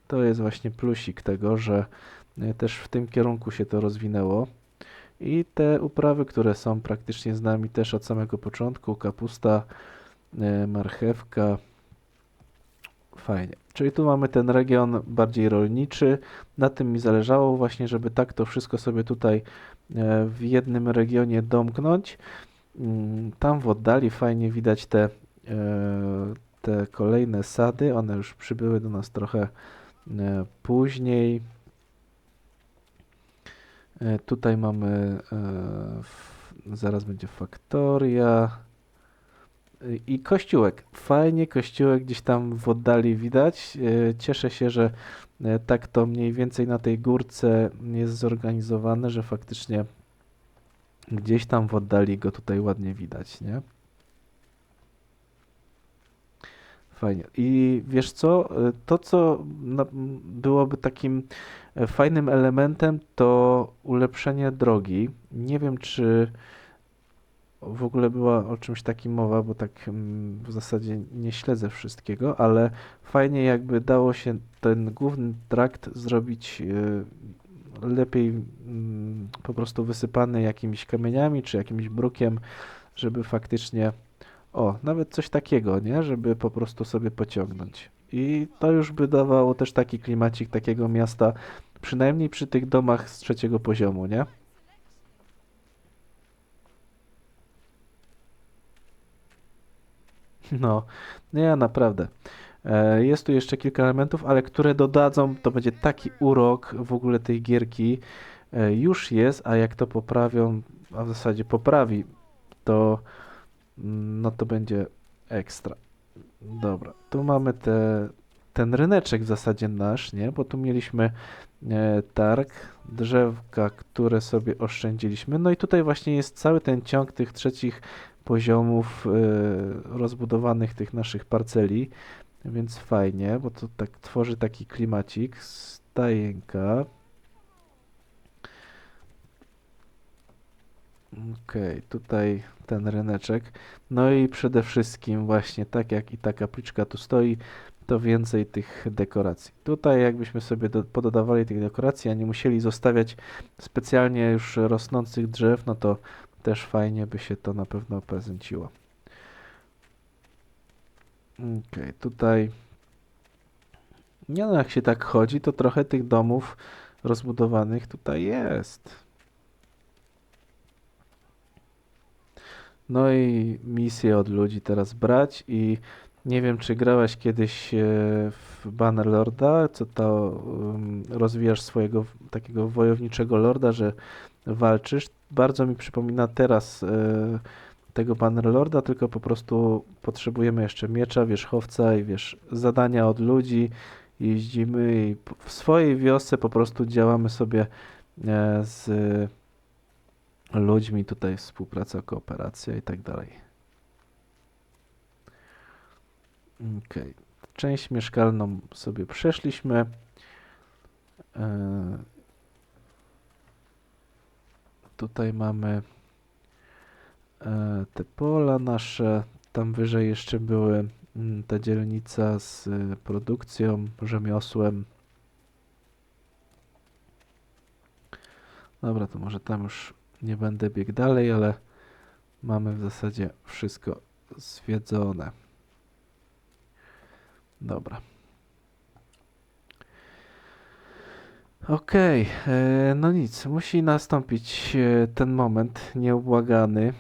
To jest właśnie plusik tego, że też w tym kierunku się to rozwinęło. I te uprawy, które są praktycznie z nami też od samego początku, kapusta, marchewka, Fajnie. Czyli tu mamy ten region bardziej rolniczy. Na tym mi zależało właśnie, żeby tak to wszystko sobie tutaj w jednym regionie domknąć. Tam w oddali fajnie widać te kolejne sady. One już przybyły do nas trochę później. Tutaj mamy, zaraz będzie faktoria i kościółek. Fajnie kościółek gdzieś tam w oddali widać. Cieszę się, że tak to mniej więcej na tej górce jest zorganizowane, że faktycznie gdzieś tam w oddali go tutaj ładnie widać, nie? Fajnie. I wiesz co? To, co byłoby takim fajnym elementem, to ulepszenie drogi. Nie wiem, czy w ogóle była o czymś takim mowa, bo tak w zasadzie nie śledzę wszystkiego, ale fajnie jakby dało się ten główny trakt zrobić lepiej po prostu wysypany jakimiś kamieniami czy jakimś brukiem, żeby faktycznie, o, nawet coś takiego, nie? Żeby po prostu sobie pociągnąć. I to już by dawało też taki klimacik takiego miasta, przynajmniej przy tych domach z trzeciego poziomu, nie? No, nie, naprawdę. Jest tu jeszcze kilka elementów, ale które dodadzą, to będzie taki urok w ogóle tej gierki. Już jest, a jak to poprawią, a w zasadzie poprawi, to no to będzie ekstra. Dobra, tu mamy ten ryneczek w zasadzie nasz, nie? Bo tu mieliśmy targ, drzewka, które sobie oszczędziliśmy. No i tutaj właśnie jest cały ten ciąg tych trzecich poziomów rozbudowanych tych naszych parceli, więc fajnie, bo to tak tworzy taki klimacik. Stajenka. Okej, tutaj ten ryneczek. No i przede wszystkim właśnie tak jak i ta kapliczka tu stoi, to więcej tych dekoracji. Tutaj jakbyśmy sobie pododawali tych dekoracji, a nie musieli zostawiać specjalnie już rosnących drzew, no to też fajnie by się to na pewno prezenciło. Okej, tutaj nie no, jak się tak chodzi, to trochę tych domów rozbudowanych tutaj jest. No i misję od ludzi teraz brać i nie wiem, czy grałeś kiedyś w Bannerlorda, co to rozwijasz swojego takiego wojowniczego lorda, że walczysz. Bardzo mi przypomina teraz tego Bannerlorda, tylko po prostu potrzebujemy jeszcze miecza, wierzchowca i wiesz, zadania od ludzi. Jeździmy i w swojej wiosce po prostu działamy sobie z ludźmi, tutaj współpraca, kooperacja i tak dalej. Okej. Część mieszkalną sobie przeszliśmy. E, Tutaj mamy te pola nasze. Tam wyżej jeszcze były ta dzielnica z produkcją, rzemiosłem. Dobra, to może tam już nie będę biegł dalej, ale mamy w zasadzie wszystko zwiedzone. Dobra. Okej, no nic, musi nastąpić ten moment nieubłagany.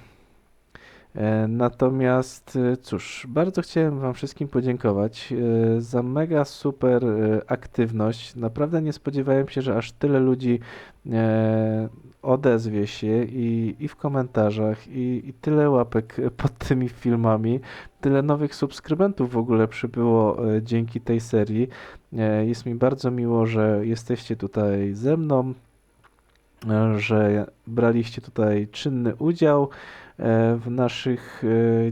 Natomiast cóż, bardzo chciałem Wam wszystkim podziękować za mega super aktywność. Naprawdę nie spodziewałem się, że aż tyle ludzi odezwie się i w komentarzach, i tyle łapek pod tymi filmami. Tyle nowych subskrybentów w ogóle przybyło dzięki tej serii. Jest mi bardzo miło, że jesteście tutaj ze mną, że braliście tutaj czynny udział w naszych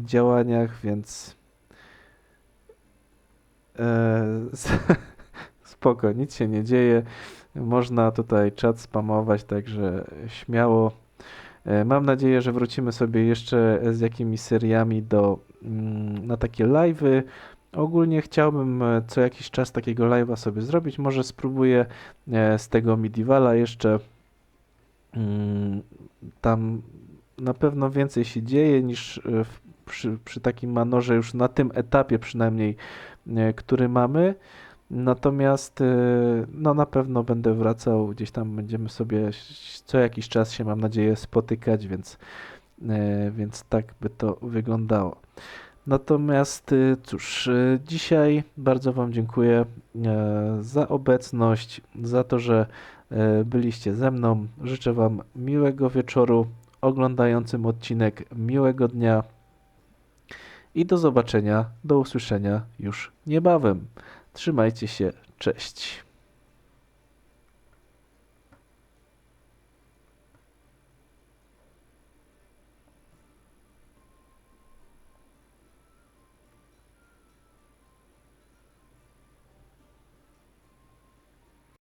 działaniach, więc spoko, nic się nie dzieje. Można tutaj czat spamować, także śmiało. Mam nadzieję, że wrócimy sobie jeszcze z jakimiś seriami na takie live'y. Ogólnie chciałbym co jakiś czas takiego live'a sobie zrobić. Może spróbuję z tego Medievala jeszcze. Tam na pewno więcej się dzieje niż przy takim manorze już na tym etapie przynajmniej który mamy. Natomiast no na pewno będę wracał, gdzieś tam będziemy sobie co jakiś czas się, mam nadzieję, spotykać, więc tak by to wyglądało. Natomiast cóż, dzisiaj bardzo Wam dziękuję za obecność, za to, że byliście ze mną. Życzę Wam miłego wieczoru, oglądającym odcinek miłego dnia i do zobaczenia, do usłyszenia już niebawem. Trzymajcie się, cześć.